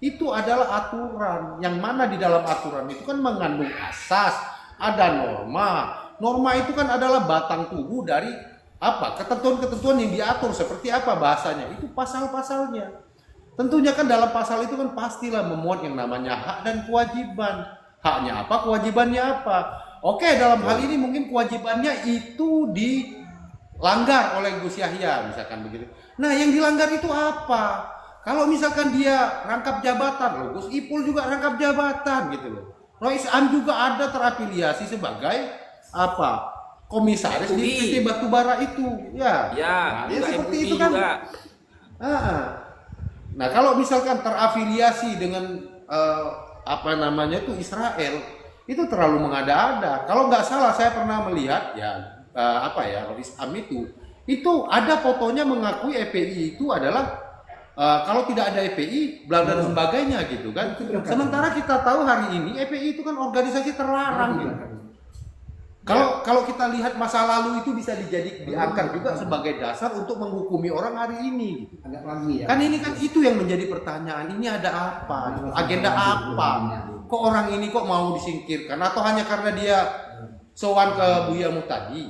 Speaker 1: itu adalah aturan yang mana di dalam aturan itu kan mengandung asas, ada norma. Norma itu kan adalah batang tubuh dari apa? Ketentuan-ketentuan yang diatur seperti apa bahasanya? Itu pasal-pasalnya. Tentunya kan dalam pasal itu kan pastilah memuat yang namanya hak dan kewajiban. Haknya apa, kewajibannya apa. Oke, dalam hal ini mungkin kewajibannya itu dilanggar oleh Gus Yahya, misalkan begitu. Nah, yang dilanggar itu apa? Kalau misalkan dia rangkap jabatan, loh, Gus Ipul juga rangkap jabatan gitu loh. Rois Am juga ada terafiliasi sebagai apa? Komisaris di PT Batubara itu. Ya seperti itu kan. Nah, kalau misalkan terafiliasi dengan apa namanya itu Israel, itu terlalu mengada-ada. Kalau nggak salah saya pernah melihat Rois Am itu ada fotonya mengakui EPI itu adalah kalau tidak ada EPI, bla bla dan sebagainya gitu kan. Sementara kita tahu hari ini EPI itu kan organisasi terlarang gitu. Kalau kita lihat masa lalu itu bisa diangkat juga sebagai dasar untuk menghukumi orang hari ini. Gitu. Kan ini kan itu yang menjadi pertanyaan. Ini ada apa? Agenda apa? Kok orang ini kok mau disingkirkan? Atau hanya karena dia sowan ke Buya Muhtadi?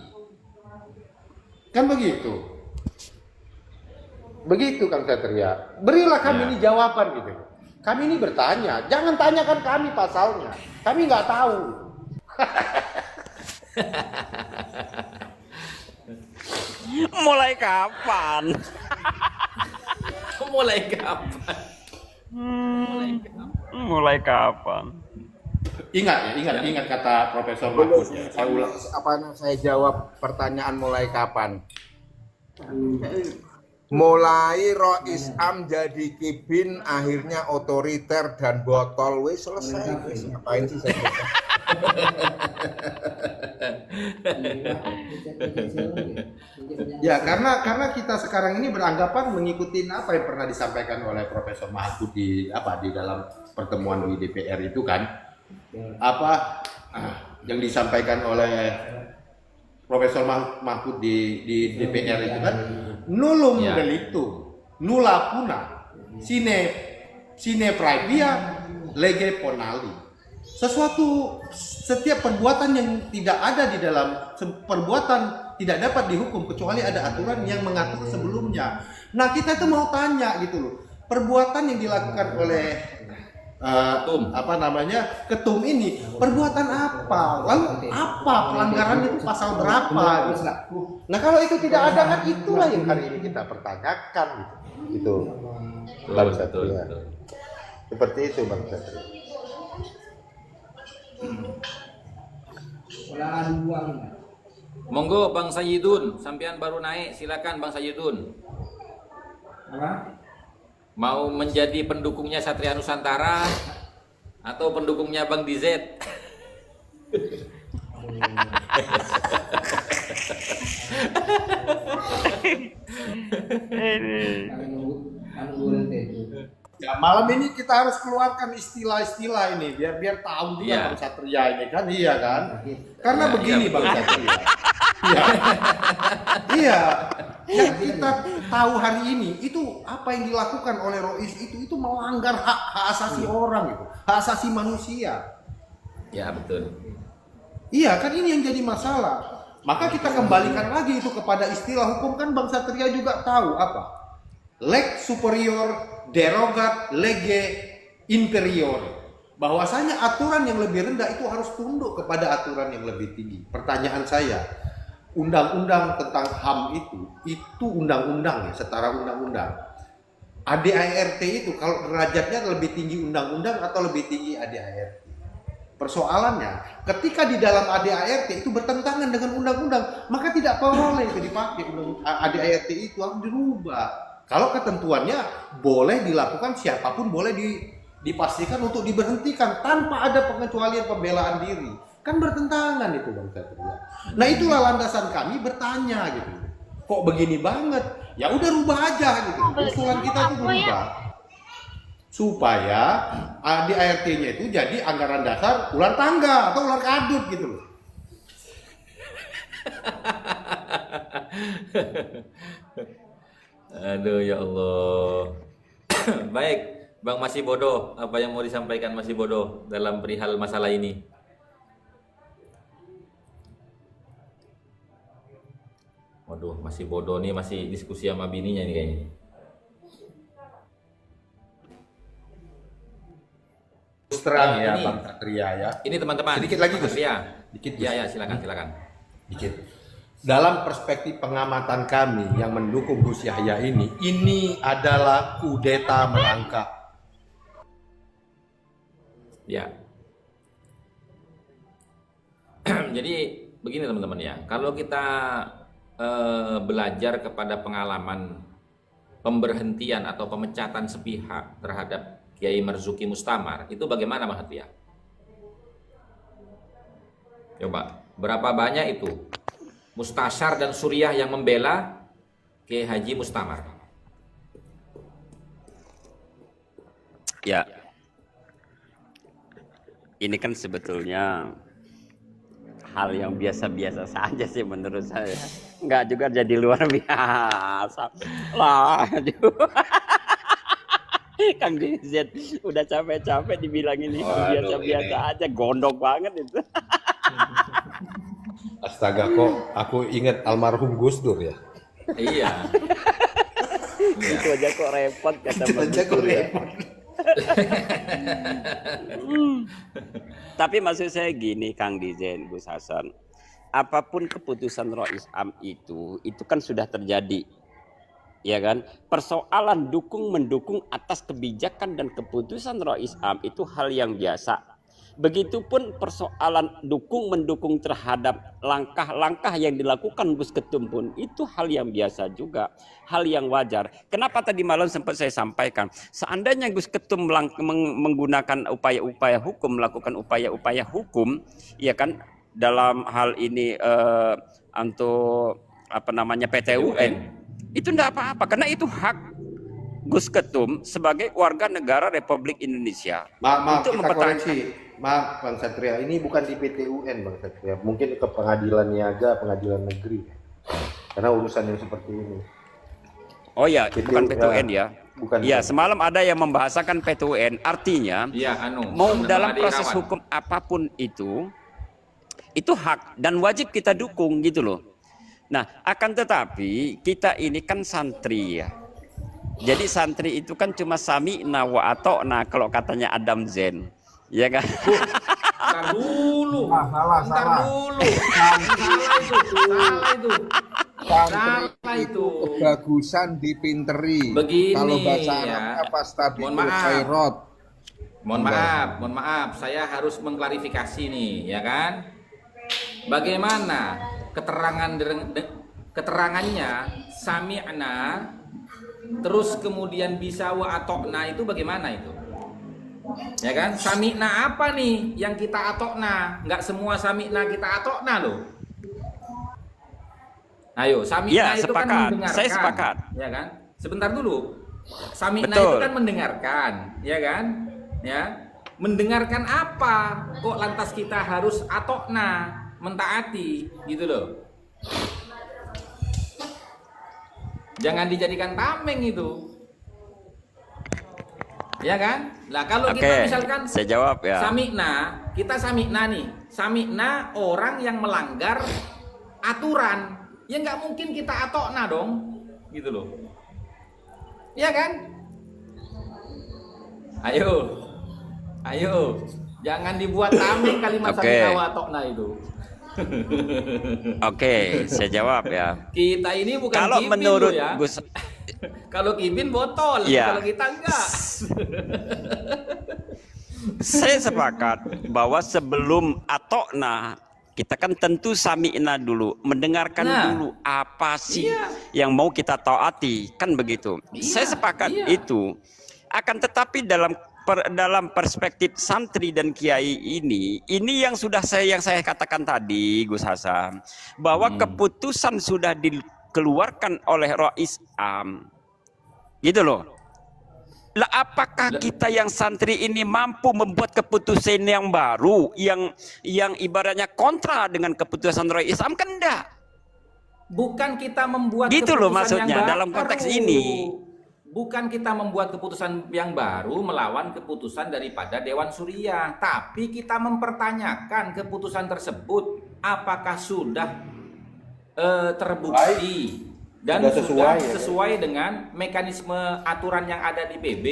Speaker 1: Kan begitu. Begitu Kang Satria. Berilah kami ini jawaban gitu. Kami ini bertanya. Jangan tanyakan kami pasalnya. Kami nggak tahu.
Speaker 5: Mulai kapan? Mulai kapan?
Speaker 1: Ingat kata Profesor Mahfud ya.
Speaker 10: Saya jawab pertanyaan mulai kapan? Mulai Rois Am jadi kibin, akhirnya otoriter dan botol, wis selesai. Ngapain sih saya?
Speaker 1: Ya karena kita sekarang ini beranggapan mengikuti apa yang pernah disampaikan oleh Profesor Mahfud di dalam pertemuan di DPR itu kan yang disampaikan oleh Profesor Mahfud di DPR itu kan nullum delictum nulla puna sine praevia lege ponali. Setiap perbuatan yang tidak ada di dalam perbuatan tidak dapat dihukum kecuali ada aturan yang mengatur sebelumnya. Nah, kita itu mau tanya gitu loh. Perbuatan yang dilakukan oleh ketum ini perbuatan apa? Lalu apa pelanggaran itu pasal berapa? Gitu. Nah, kalau itu tidak ada kan itulah yang hari ini kita pertanyakan gitu. Bang Satria. Seperti itu Bang Satria.
Speaker 6: Monggo Bang Sayyidun, sampean baru naik, silakan Bang Sayyidun. Mau menjadi pendukungnya Satria Nusantara atau pendukungnya Bang DZ?
Speaker 1: Ya, malam ini kita harus keluarkan istilah-istilah ini biar tahu juga Bang Satria ini kan, iya kan? Karena begini Bang Satria. Iya. Yang kita tahu hari ini itu apa yang dilakukan oleh Rois itu melanggar hak asasi orang gitu, hak asasi manusia.
Speaker 6: Ya betul.
Speaker 1: Iya kan ini yang jadi masalah. Maka kita kembalikan lagi itu kepada istilah hukum kan Bang Satria juga tahu apa? Lex superior derogat lege inferior. Bahwasanya aturan yang lebih rendah itu harus tunduk kepada aturan yang lebih tinggi. Pertanyaan saya, undang-undang tentang HAM itu undang-undang ya, setara undang-undang. ADART itu kalau derajatnya lebih tinggi undang-undang atau lebih tinggi ADART? Persoalannya, ketika di dalam ADART itu bertentangan dengan undang-undang, maka tidak boleh itu dipakai. ADART itu harus dirubah. Kalau ketentuannya boleh dilakukan, siapapun boleh dipastikan untuk diberhentikan tanpa ada pengecualian pembelaan diri. Kan bertentangan itu Bang Satria. Nah itulah landasan kami bertanya gitu. kok begini banget, ya udah rubah aja gitu. Usulan kita tuh berubah supaya di ART-nya itu jadi anggaran dasar ular tangga atau ular kadut gitu loh.
Speaker 6: Aduh ya Allah. Baik, Bang Masih Bodoh, apa yang mau disampaikan Masih Bodoh dalam perihal masalah ini? Waduh, Masih Bodoh nih masih diskusi sama bininya nih kayaknya.
Speaker 1: Terus terang ya
Speaker 6: Ini-
Speaker 1: Bang Satria ya.
Speaker 6: Ini teman-teman.
Speaker 1: Sedikit lagi,
Speaker 6: Mas
Speaker 1: Gus.
Speaker 6: Satria.
Speaker 1: Dikit, Gus.
Speaker 6: Ya, silakan, silakan.
Speaker 1: Dikit. Dalam perspektif pengamatan kami yang mendukung Gus Yahya ini adalah kudeta merangkak.
Speaker 6: Ya. Jadi begini teman-teman ya, kalau kita belajar kepada pengalaman pemberhentian atau pemecatan sepihak terhadap Kiai Marzuki Mustamar, itu bagaimana Bang Satria? Coba, berapa banyak itu mustasyar dan suriah yang membela Kiai Haji Mustamar?
Speaker 5: Ya, ini kan sebetulnya hal yang biasa-biasa saja sih menurut saya. Enggak juga jadi luar biasa. Lah, aduh. Kang Dizet udah capek-capek dibilang ini biasa-biasa aja, gondok banget itu.
Speaker 8: Astaga, kok aku ingat almarhum Gus Dur ya.
Speaker 6: Iya.
Speaker 5: Itu aja kok repot kata Bang
Speaker 1: Aja kok
Speaker 5: Dur ya.
Speaker 1: repot.
Speaker 5: Tapi maksud saya gini Kang Dizen, Gus Hasan, apapun keputusan Rois Am itu kan sudah terjadi, ya kan? Persoalan dukung-mendukung atas kebijakan dan keputusan Rois Am itu hal yang biasa. Begitupun persoalan dukung-mendukung terhadap langkah-langkah yang dilakukan Gus Ketum pun itu hal yang biasa juga, hal yang wajar. Kenapa tadi malam sempat saya sampaikan, seandainya Gus Ketum menggunakan upaya-upaya hukum, melakukan upaya-upaya hukum, ya kan, dalam hal ini untuk apa namanya PT-UN, itu tidak apa-apa, karena itu hak Gus Ketum sebagai warga negara Republik Indonesia.
Speaker 1: Maaf,
Speaker 5: Untuk
Speaker 1: kita koreksi. Maaf Bang Satria, ini bukan di PT-UN Bang Satria, mungkin ke pengadilan niaga, pengadilan negeri. Karena urusan yang seperti ini.
Speaker 5: Oh ya, bukan PT-UN ya.
Speaker 1: Bukan.
Speaker 5: Iya, semalam ada yang membahasakan PT-UN, artinya
Speaker 6: Iya,
Speaker 5: mau
Speaker 6: Anu
Speaker 5: dalam
Speaker 6: Adi
Speaker 5: proses
Speaker 6: Irawan.
Speaker 5: hukum apapun itu hak dan wajib kita dukung gitu loh. Nah, akan tetapi kita ini kan santri ya. Jadi santri itu kan cuma sami'na wa ata'na kalau katanya Adam Zen. Ya kan?
Speaker 6: Ntar dulu.
Speaker 10: Salah.
Speaker 6: Salah itu. Salah itu.
Speaker 10: Kebagusan dipinteri.
Speaker 6: Begini,
Speaker 10: Kalau bahasa
Speaker 6: ya.
Speaker 10: Arabnya fastabiqul
Speaker 6: Mohon maaf.
Speaker 10: khairat.
Speaker 6: Mohon maaf, saya harus mengklarifikasi nih, ya kan? Bagaimana keterangannya sami'na terus kemudian bisa wa atokna itu bagaimana itu? Ya kan? Sami'na apa nih yang kita atokna? Nggak semua sami'na kita atokna loh. Ayo, sami'na
Speaker 5: Ya,
Speaker 6: itu
Speaker 5: sepakat.
Speaker 6: kan mendengarkan.
Speaker 5: Saya sepakat.
Speaker 6: Ya kan? Sebentar dulu. Sami'na
Speaker 5: Betul.
Speaker 6: itu kan mendengarkan, ya kan? Ya. Mendengarkan apa? Kok lantas kita harus atokna, mentaati, gitu loh. Jangan dijadikan tameng itu. Ya kan? Lah kalau
Speaker 5: Oke,
Speaker 6: kita misalkan
Speaker 5: saya jawab ya.
Speaker 6: kita sami'na nih. Sami'na orang yang melanggar aturan. Ya nggak mungkin kita atokna dong. Gitu loh. Ya kan? Ayo. Jangan dibuat tameng kalimat
Speaker 5: Oke.
Speaker 6: sami'na wa atokna itu.
Speaker 5: Oke, saya jawab ya.
Speaker 6: Kita ini bukan
Speaker 5: Kalau
Speaker 6: kibin
Speaker 5: menurut
Speaker 6: loh ya.
Speaker 5: Gus,
Speaker 6: Kalau kibin botol,
Speaker 5: Iya.
Speaker 6: kalau kita enggak.
Speaker 5: saya sepakat bahwa sebelum atokna kita kan tentu sami'na dulu, mendengarkan
Speaker 6: Nah.
Speaker 5: dulu apa sih
Speaker 6: Iya.
Speaker 5: yang mau kita taati, kan begitu.
Speaker 6: Iya,
Speaker 5: Saya sepakat
Speaker 6: iya.
Speaker 5: itu. Akan tetapi dalam perspektif santri dan kiai ini yang sudah saya katakan tadi, Gus Hasan, bahwa keputusan sudah dikeluarkan oleh Rais Am. Gitu loh. Lah apakah kita yang santri ini mampu membuat keputusan yang baru yang ibaratnya kontra dengan keputusan Rais Am? Kan enggak.
Speaker 6: Bukan kita membuat
Speaker 5: Gitu loh
Speaker 6: keputusan
Speaker 5: maksudnya
Speaker 6: yang
Speaker 5: dalam konteks
Speaker 6: baru.
Speaker 5: ini.
Speaker 6: Bukan kita membuat keputusan yang baru melawan keputusan daripada Dewan Suriah, tapi kita mempertanyakan keputusan tersebut apakah sudah terbukti dan sudah sesuai dengan mekanisme aturan yang ada di PB.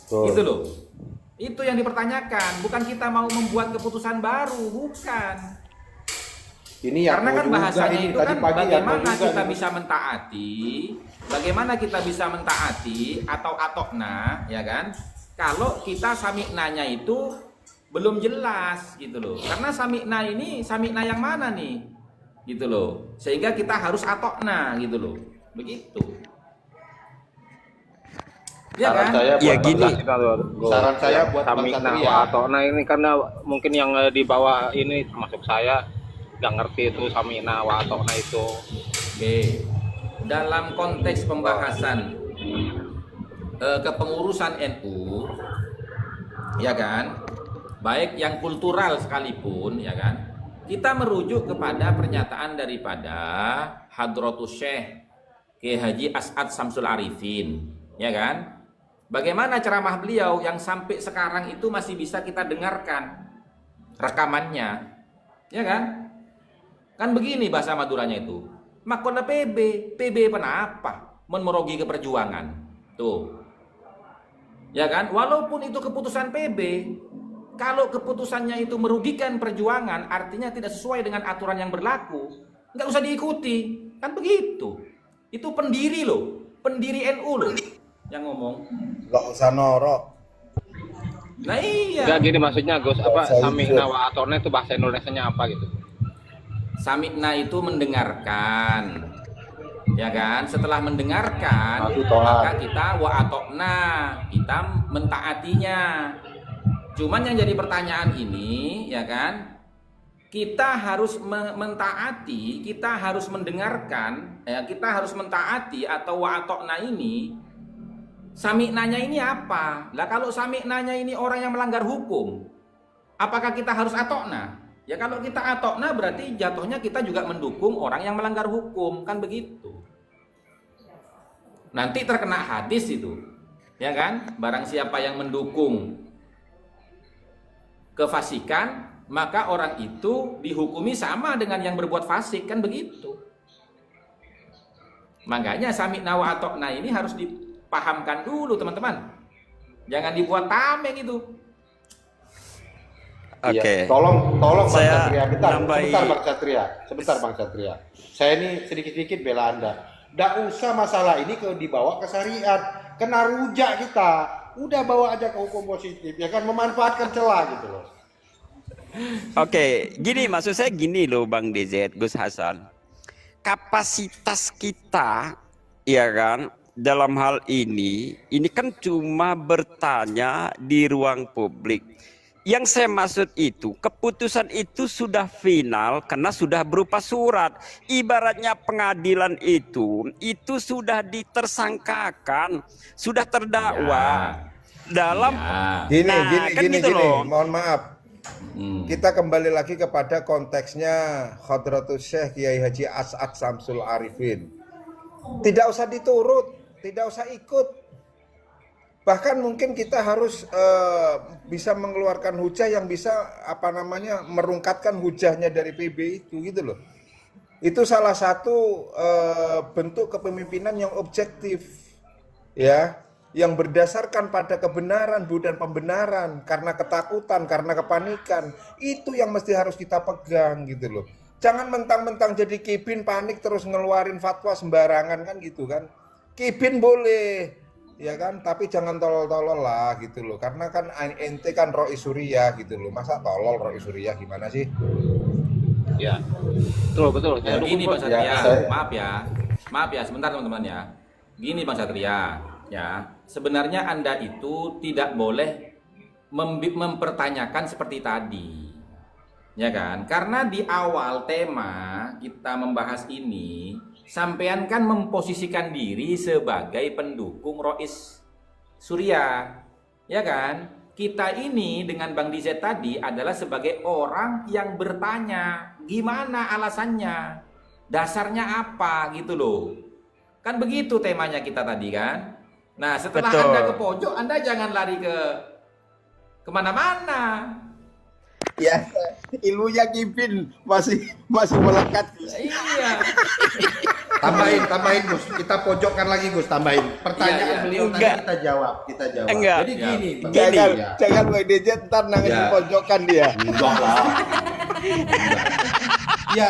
Speaker 6: Gitu loh. Itu yang dipertanyakan, bukan kita mau membuat keputusan baru, bukan.
Speaker 1: Ini
Speaker 6: Karena kan bahasanya itu kan bagaimana kita
Speaker 1: ini.
Speaker 6: bisa mentaati, bagaimana kita bisa mentaati atau atokna, ya kan? Kalau kita sami'nanya itu belum jelas gitu loh. Karena sami'na ini sami'na yang mana nih? Gitu loh. Sehingga kita harus atokna gitu loh. Begitu. Ya kan?
Speaker 5: Ya gini.
Speaker 1: Saran saya buat Bang Satria.
Speaker 7: Nah ini karena mungkin yang di bawah ini termasuk saya nggak ngerti itu Samina wa Atokna itu.
Speaker 6: Oke. Dalam konteks pembahasan kepengurusan NU, ya kan, baik yang kultural sekalipun, ya kan, kita merujuk kepada pernyataan daripada Hadratus Syekh Kiai Haji As'ad Samsul Arifin, ya kan. Bagaimana ceramah beliau yang sampai sekarang itu masih bisa kita dengarkan rekamannya, ya kan? Kan begini bahasa Maduranya itu. Makona PB kenapa? Memerogi keperjuangan. Tuh. Ya kan? Walaupun itu keputusan PB, kalau keputusannya itu merugikan perjuangan, artinya tidak sesuai dengan aturan yang berlaku, nggak usah diikuti. Kan begitu. Itu pendiri loh, pendiri NU loh yang ngomong.
Speaker 10: Nggak usah norok.
Speaker 6: Nah iya.
Speaker 7: Enggak gini maksudnya Gus, apa Samina wa Atokna itu bahasa Indonesianya apa gitu?
Speaker 6: Samikna itu mendengarkan, ya kan? Setelah mendengarkan,
Speaker 7: tolak.
Speaker 6: maka kita wa atokna, kita mentaatinya. Cuman yang jadi pertanyaan ini, ya kan? Kita harus mentaati, kita harus mendengarkan, ya, kita harus mentaati atau wa atokna ini. Samiknanya ini apa? Lah kalau samiknanya ini orang yang melanggar hukum, apakah kita harus atokna? Ya kalau kita atokna berarti jatuhnya kita juga mendukung orang yang melanggar hukum, kan begitu. Nanti terkena hadis itu, ya kan? Barang siapa yang mendukung kefasikan, maka orang itu dihukumi sama dengan yang berbuat fasik, kan begitu. Makanya sami'na wa atokna ini harus dipahamkan dulu teman-teman. Jangan dibuat tameng itu.
Speaker 5: Oke.
Speaker 1: Iya. Tolong Bang
Speaker 5: Saya
Speaker 1: Satria,
Speaker 5: nambahi.
Speaker 1: sebentar Bang Satria. Saya ini sedikit-sedikit bela Anda. Nggak usah masalah ini dibawa ke syariat, kena rujak kita. Udah bawa aja ke hukum positif, ya kan, memanfaatkan celah gitu loh.
Speaker 5: Oke, gini maksud saya gini loh Bang DZ, Gus Hasan. Kapasitas kita, ya kan, dalam hal ini kan cuma bertanya di ruang publik. Yang saya maksud itu, keputusan itu sudah final karena sudah berupa surat. Ibaratnya pengadilan itu sudah ditersangkakan, sudah terdakwa dalam.
Speaker 10: Gini,
Speaker 5: gitu loh.
Speaker 10: mohon maaf. Kita kembali lagi kepada konteksnya Hadratus Syekh Kiai Haji As'ad Samsul Arifin. Tidak usah diturut, tidak usah ikut. Bahkan mungkin kita harus bisa mengeluarkan hujah yang bisa merungkatkan hujahnya dari PB itu gitu loh. Itu salah satu bentuk kepemimpinan yang objektif, ya, yang berdasarkan pada kebenaran dan pembenaran, karena ketakutan, karena kepanikan. Itu yang mesti harus kita pegang gitu loh. Jangan mentang-mentang jadi kibin panik terus ngeluarin fatwa sembarangan kan gitu kan. Kibin boleh, ya kan, tapi jangan tolol-tolol lah gitu loh. Karena kan ente kan Roi Suriah gitu loh. Masa tolol Roi Suriah gimana sih?
Speaker 7: Ya. Betul.
Speaker 6: Ya, gini Bang Satria, maaf ya sebentar teman-teman ya. Gini Bang Satria, ya, sebenarnya Anda itu tidak boleh mempertanyakan seperti tadi, ya kan? Karena di awal tema kita membahas ini sampean kan memposisikan diri sebagai pendukung Rois Surya, ya kan? Kita ini dengan Bang Dizet tadi adalah sebagai orang yang bertanya, gimana alasannya? Dasarnya apa gitu loh. Kan begitu temanya kita tadi kan? Nah, setelah
Speaker 5: Betul.
Speaker 6: Anda ke pojok, Anda jangan lari kemana-mana.
Speaker 10: Ya, ilmunya Kipin masih melekat.
Speaker 6: Iya.
Speaker 1: Tambahin Gus, kita pojokkan lagi Gus, tambahin. Pertanyaan
Speaker 6: Iya, iya.
Speaker 1: beliau tadi
Speaker 5: Enggak.
Speaker 1: kita jawab.
Speaker 5: Enggak.
Speaker 1: Jadi
Speaker 6: Ya.
Speaker 1: gini, Bang.
Speaker 5: Gini.
Speaker 10: Jangan WDJ ntar nangis
Speaker 1: Ya.
Speaker 10: di pojokan dia.
Speaker 1: Enggak lah. Ya,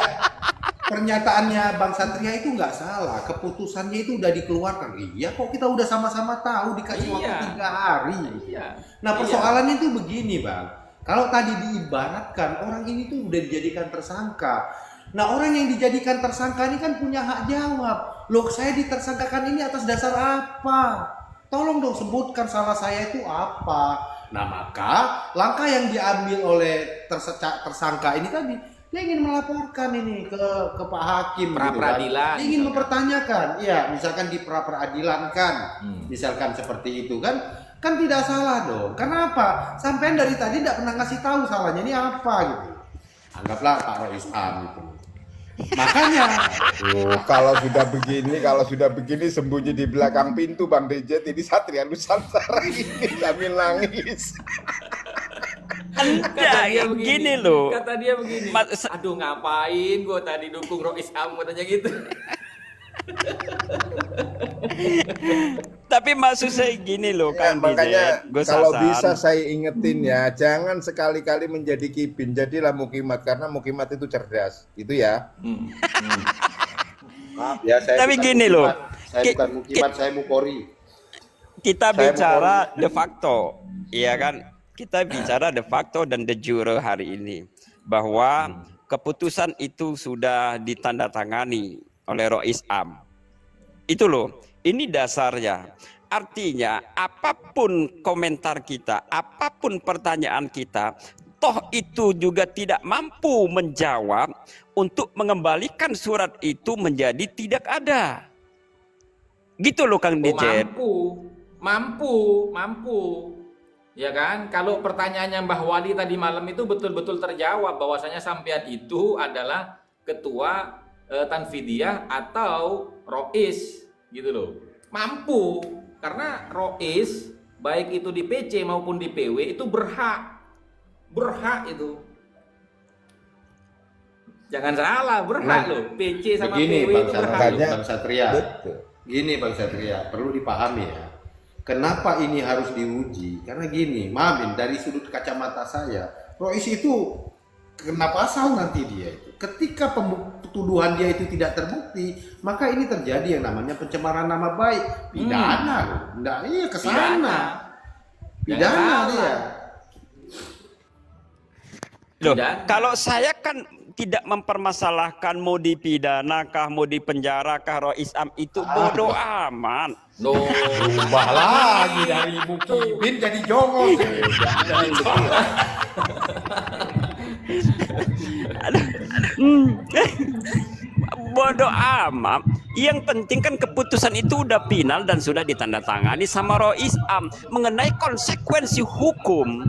Speaker 1: pernyataannya Bang Satria itu nggak salah. Keputusannya itu udah dikeluarkan. Iya, kok kita udah sama-sama tahu dikasih waktu
Speaker 6: Iya.
Speaker 1: 3 hari.
Speaker 6: Iya.
Speaker 1: Nah, persoalannya itu begini, Bang. Kalau tadi diibaratkan orang ini tuh udah dijadikan tersangka. Nah, orang yang dijadikan tersangka ini kan punya hak jawab. Loh, saya ditersangkakan ini atas dasar apa? Tolong dong sebutkan salah saya itu apa. Nah, maka langkah yang diambil oleh tersangka ini tadi, dia ingin melaporkan ini ke Pak Hakim.
Speaker 6: Pra-peradilan,
Speaker 1: Dia ingin
Speaker 6: misalkan.
Speaker 1: mempertanyakan. Iya, misalkan di pra-peradilan kan. Misalkan seperti itu kan. Kan tidak salah dong. Kenapa? Sampean dari tadi tidak pernah ngasih tahu salahnya ini apa gitu. Anggaplah Pak Rois Am itu. Makanya
Speaker 10: Kalau sudah begini sembunyi di belakang pintu Bang Dejet, ini Satria Nusantara ini sambil nangis.
Speaker 6: Kata dia begini,
Speaker 5: gini loh.
Speaker 6: Kata dia begini.
Speaker 5: Mas-
Speaker 6: Aduh, ngapain gue tadi dukung Rois Am, katanya gitu.
Speaker 5: Tapi maksud saya gini loh,
Speaker 10: Ya,
Speaker 5: Kang
Speaker 10: makanya
Speaker 5: Dizet, Gus
Speaker 10: kalau
Speaker 5: Hasan.
Speaker 10: bisa saya ingetin ya, jangan sekali-kali menjadi Kipin, jadilah Mukimat, karena Mukimat itu cerdas, gitu ya. Maaf ya, saya
Speaker 5: Tapi
Speaker 10: bukan
Speaker 5: gini
Speaker 10: Mukimat.
Speaker 5: loh,
Speaker 10: Saya bukan Mukimat, saya Mukori.
Speaker 5: Kita
Speaker 10: Saya
Speaker 5: bicara de facto, iya kan? Kita bicara de facto dan de jure hari ini bahwa keputusan itu sudah ditandatangani oleh Rois Am. Itu loh, ini dasarnya. Artinya apapun komentar kita, apapun pertanyaan kita, toh itu juga tidak mampu menjawab untuk mengembalikan surat itu menjadi tidak ada. Gitu loh Kang Dizet.
Speaker 6: Mampu. Ya kan? Kalau pertanyaannya Mbah Wali tadi malam itu betul-betul terjawab bahwasanya sampean itu adalah ketua Tanfidiyah atau Rois gitu loh. Mampu karena Rois baik itu di PC maupun di PW itu berhak itu. Jangan salah, berhak loh. PC sama
Speaker 1: begini
Speaker 6: PW
Speaker 1: Bang
Speaker 6: itu berhak.
Speaker 1: Satria,
Speaker 6: loh.
Speaker 1: Bang Satria.
Speaker 10: Betul.
Speaker 1: Gini Bang Satria, perlu dipahami ya. Kenapa ini harus diuji? Karena gini, maafin dari sudut kacamata saya, Rois itu kena pasal nanti dia itu. Ketika tuduhan dia itu tidak terbukti, maka ini terjadi yang namanya pencemaran nama baik, pidana loh. Nggak, iya ke sana. Pidana dia.
Speaker 5: Loh,
Speaker 6: Dan-
Speaker 5: kalau saya kan tidak mempermasalahkan mau dipidana kah, mau dipenjara kah, Rois Am itu bodoh amat.
Speaker 6: Loh,
Speaker 1: Ubah lagi dari Mukibin jadi jongos.
Speaker 5: Bodoh amat. Yang penting kan keputusan itu udah final dan sudah ditandatangani sama Rois Am mengenai konsekuensi hukum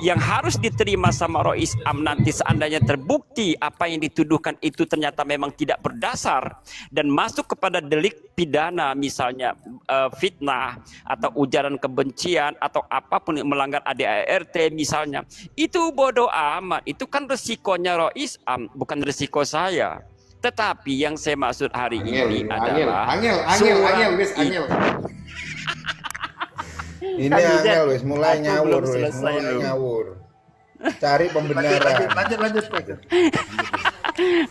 Speaker 5: yang harus diterima sama Rois Am nanti seandainya terbukti apa yang dituduhkan itu ternyata memang tidak berdasar dan masuk kepada delik pidana misalnya fitnah atau ujaran kebencian atau apapun yang melanggar ADART misalnya, itu bodoh amat. Itu kan resikonya Rois Am, bukan resiko saya. Tetapi yang saya maksud hari ini adalah
Speaker 1: Angel, wis Angel.
Speaker 10: Ini
Speaker 5: Kan Dizet,
Speaker 10: angel wis mulai
Speaker 5: aku
Speaker 10: ngawur
Speaker 5: belum
Speaker 10: wis,
Speaker 5: selesai,
Speaker 10: mulai
Speaker 5: loh.
Speaker 10: ngawur. Cari pembenaran.
Speaker 1: Lanjut.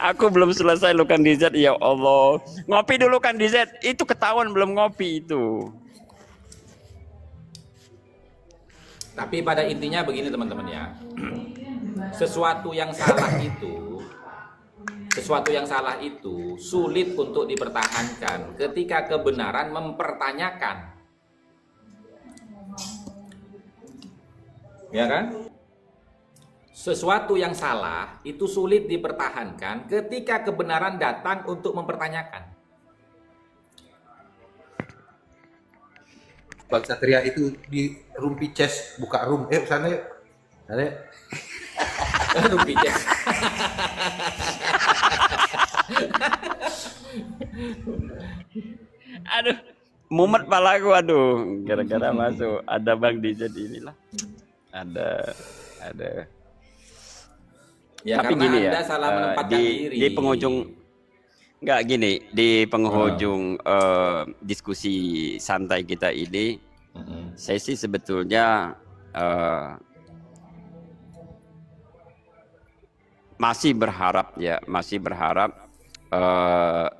Speaker 5: Aku belum selesai loh Kang Dizet, ya Allah. Ngopi dulu Kang Dizet, itu ketahuan belum ngopi itu.
Speaker 6: tapi pada intinya begini teman-teman ya. Sesuatu yang salah itu sulit untuk dipertahankan ketika kebenaran mempertanyakan. Ya kan? Sesuatu yang salah itu sulit dipertahankan ketika kebenaran datang untuk mempertanyakan.
Speaker 1: Bang Satria itu di Rumpi Chess buka room. Sana yuk. Sana yuk.
Speaker 6: Rumpi Chess.
Speaker 5: Aduh, mumet palaku, aduh, gara-gara masuk ada Bang Dijat inilah. Ada.
Speaker 6: Ya,
Speaker 5: Tapi
Speaker 6: karena
Speaker 5: gini
Speaker 6: Anda
Speaker 5: ya,
Speaker 6: salah menempatkan diri.
Speaker 5: di penghujung nggak gini, di penghujung diskusi santai kita ini, saya sih sebetulnya masih berharap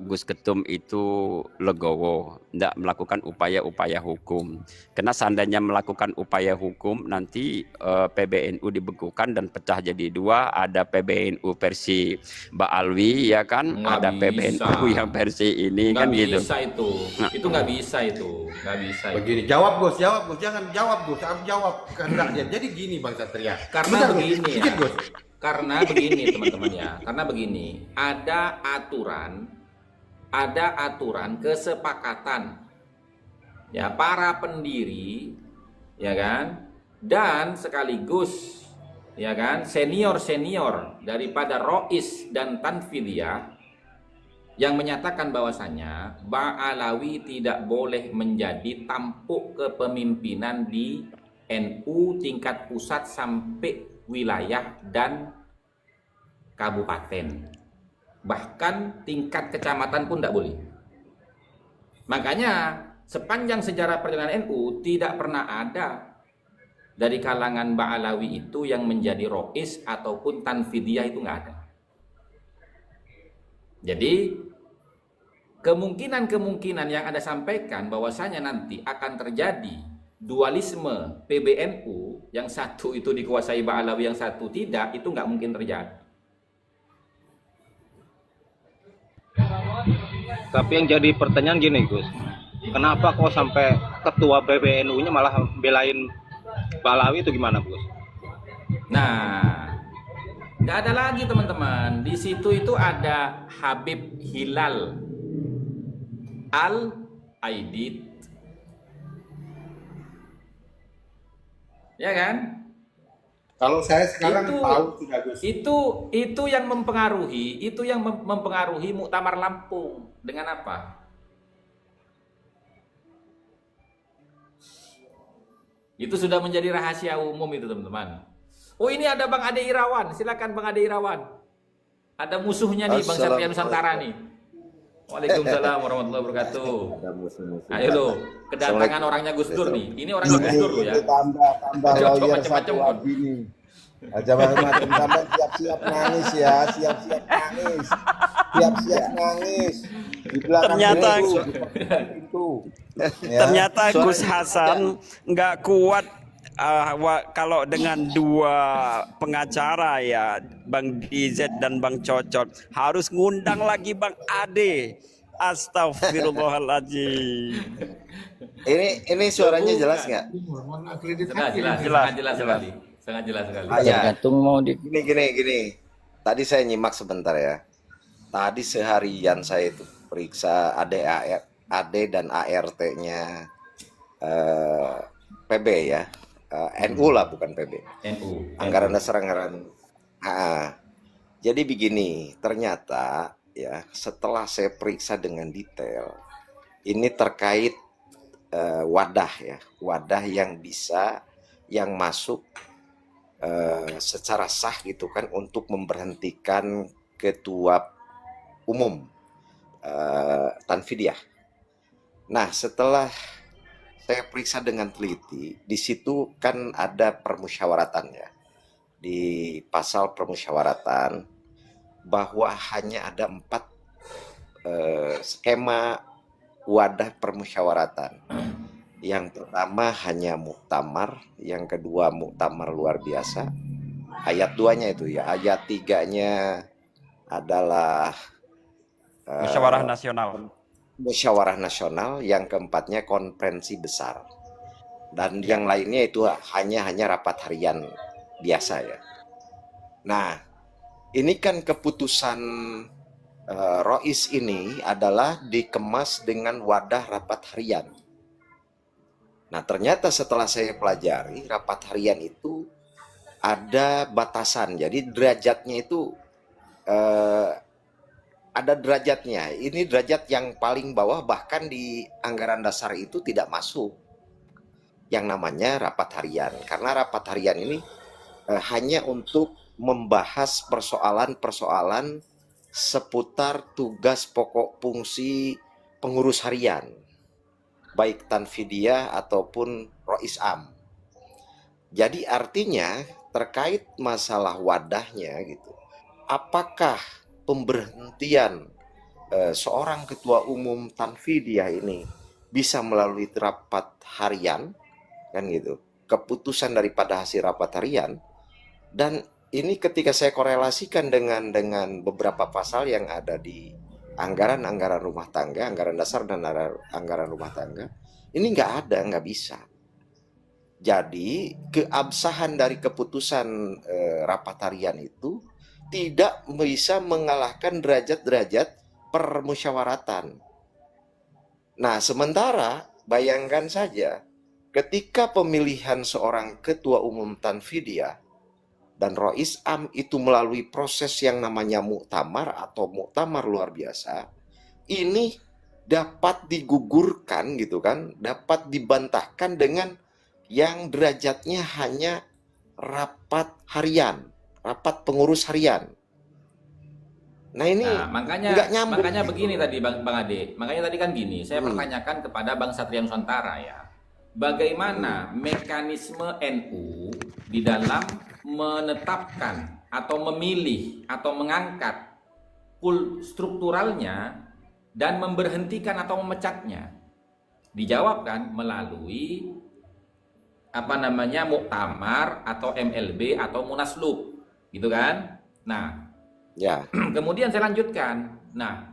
Speaker 5: Gus Ketum itu legowo, tidak melakukan upaya-upaya hukum. Karena seandainya melakukan upaya hukum, nanti PBNU dibekukan dan pecah jadi dua. Ada PBNU versi Mbak Alwi, ya kan?
Speaker 6: Nggak
Speaker 5: Ada
Speaker 6: bisa.
Speaker 5: PBNU yang versi ini,
Speaker 6: Nggak
Speaker 5: kan gitu.
Speaker 6: bisa itu. Itu nggak bisa itu. Nggak bisa itu.
Speaker 1: Begini, jawab Gus, jangan jawab Gus, harus jawab kehendaknya. Jadi gini Bang Satria.
Speaker 6: Karena
Speaker 1: Bentar, Gus.
Speaker 6: begini ya.
Speaker 1: Sedikit, Gus.
Speaker 6: Karena begini teman-teman ya. Karena begini, ada aturan kesepakatan ya para pendiri, ya kan, dan sekaligus ya kan senior daripada Rois dan Tanfidiyah yang menyatakan bahwasanya Ba'alawi tidak boleh menjadi tampuk kepemimpinan di NU tingkat pusat sampai wilayah dan kabupaten, bahkan tingkat kecamatan pun tidak boleh. Makanya sepanjang sejarah perjalanan NU tidak pernah ada dari kalangan Ba'alawi itu yang menjadi Rois ataupun Tanfidiyah, itu nggak ada. Jadi kemungkinan yang Anda sampaikan bahwasanya nanti akan terjadi dualisme PBNU, yang satu itu dikuasai Ba'alawi, yang satu tidak, itu nggak mungkin terjadi.
Speaker 7: Tapi yang jadi pertanyaan gini Gus, kenapa kok sampai ketua PBNU-nya malah belain Ba'alawi, itu gimana Gus?
Speaker 6: Nah, nggak ada lagi teman-teman. Di situ itu ada Habib Hilal Al-Aidid, ya kan?
Speaker 1: Kalau saya sekarang tahu sudah Gus.
Speaker 6: Itu yang mempengaruhi Muktamar Lampung dengan apa? Itu sudah menjadi rahasia umum itu teman-teman. Oh, ini ada Bang Ade Irawan, silakan Bang Ade Irawan. Ada musuhnya nih Bang Satria Nusantara nih. Waalaikumsalam warahmatullahi wabarakatuh. Ayo lo, kedatangan orangnya Gus Dur nih. Ini orangnya Gus Dur lo ya.
Speaker 10: Tambah
Speaker 6: Coba
Speaker 10: lawyer
Speaker 6: macam-macam
Speaker 10: satu
Speaker 6: kon.
Speaker 10: lagi nih. Aja macam tambah siap-siap nangis ya, siap-siap nangis. Siap-siap nangis. Di belakang
Speaker 5: Ternyata
Speaker 10: pintu.
Speaker 5: Ternyata Gus Hasan nggak kuat kalau dengan dua pengacara ya, Bang DZ dan Bang Cocot, harus ngundang lagi Bang Ade. Astagfirullahaladzim.
Speaker 9: Ini suaranya jelas nggak?
Speaker 6: Jelas sekali. Sangat jelas sekali.
Speaker 5: Tergantung mau di
Speaker 9: Gini. Tadi saya nyimak sebentar ya. Tadi seharian saya itu periksa AD dan ART-nya PB ya. NU lah, bukan PB.
Speaker 6: NU.
Speaker 9: Anggaran dasar anggaran. Jadi begini, ternyata ya setelah saya periksa dengan detail, ini terkait wadah yang masuk secara sah gitu kan, untuk memberhentikan ketua umum Tanfidiyah. Nah, setelah saya periksa dengan teliti, di situ kan ada permusyawaratan ya, di pasal permusyawaratan, bahwa hanya ada 4 skema wadah permusyawaratan. Yang pertama hanya muktamar, yang kedua muktamar luar biasa, ayat 2-nya itu ya, ayat 3-nya adalah
Speaker 5: musyawarah nasional, yang keempatnya konferensi besar, dan yang lainnya itu hanya rapat harian biasa ya. Nah, ini kan keputusan Rois ini adalah dikemas dengan wadah rapat harian.
Speaker 9: Nah, ternyata setelah saya pelajari, rapat harian itu ada batasan. Jadi derajatnya itu ada derajatnya. Ini derajat yang paling bawah, bahkan di anggaran dasar itu tidak masuk yang namanya rapat harian. Karena rapat harian ini hanya untuk membahas persoalan-persoalan seputar tugas pokok fungsi pengurus harian, baik Tanfidiyah ataupun Rois Am. Jadi artinya terkait masalah wadahnya gitu. Apakah pemberhentian seorang ketua umum Tanfidiyah ini bisa melalui rapat harian kan gitu. Keputusan daripada hasil rapat harian, dan ini ketika saya korelasikan dengan beberapa pasal yang ada di anggaran rumah tangga, anggaran dasar dan anggaran rumah tangga, ini nggak bisa. Jadi keabsahan dari keputusan rapat harian itu tidak bisa mengalahkan derajat-derajat permusyawaratan. Nah, sementara bayangkan saja ketika pemilihan seorang ketua umum Tanfidiyah dan Rois Am itu melalui proses yang namanya muktamar atau muktamar luar biasa, ini dapat digugurkan gitu kan, dapat dibantahkan dengan yang derajatnya hanya rapat harian, rapat pengurus harian. Nah ini nggak nyambung.
Speaker 6: Makanya
Speaker 9: gitu.
Speaker 6: begini tadi Bang Ade. Makanya tadi kan gini, saya pertanyakan kepada Bang Satria Nusantara ya. Bagaimana mekanisme NU di dalam menetapkan atau memilih atau mengangkat strukturalnya dan memberhentikan atau memecatnya? Dijawabkan melalui muktamar atau MLB atau Munaslup, gitu kan? Nah,
Speaker 9: ya.
Speaker 6: Kemudian saya lanjutkan. Nah,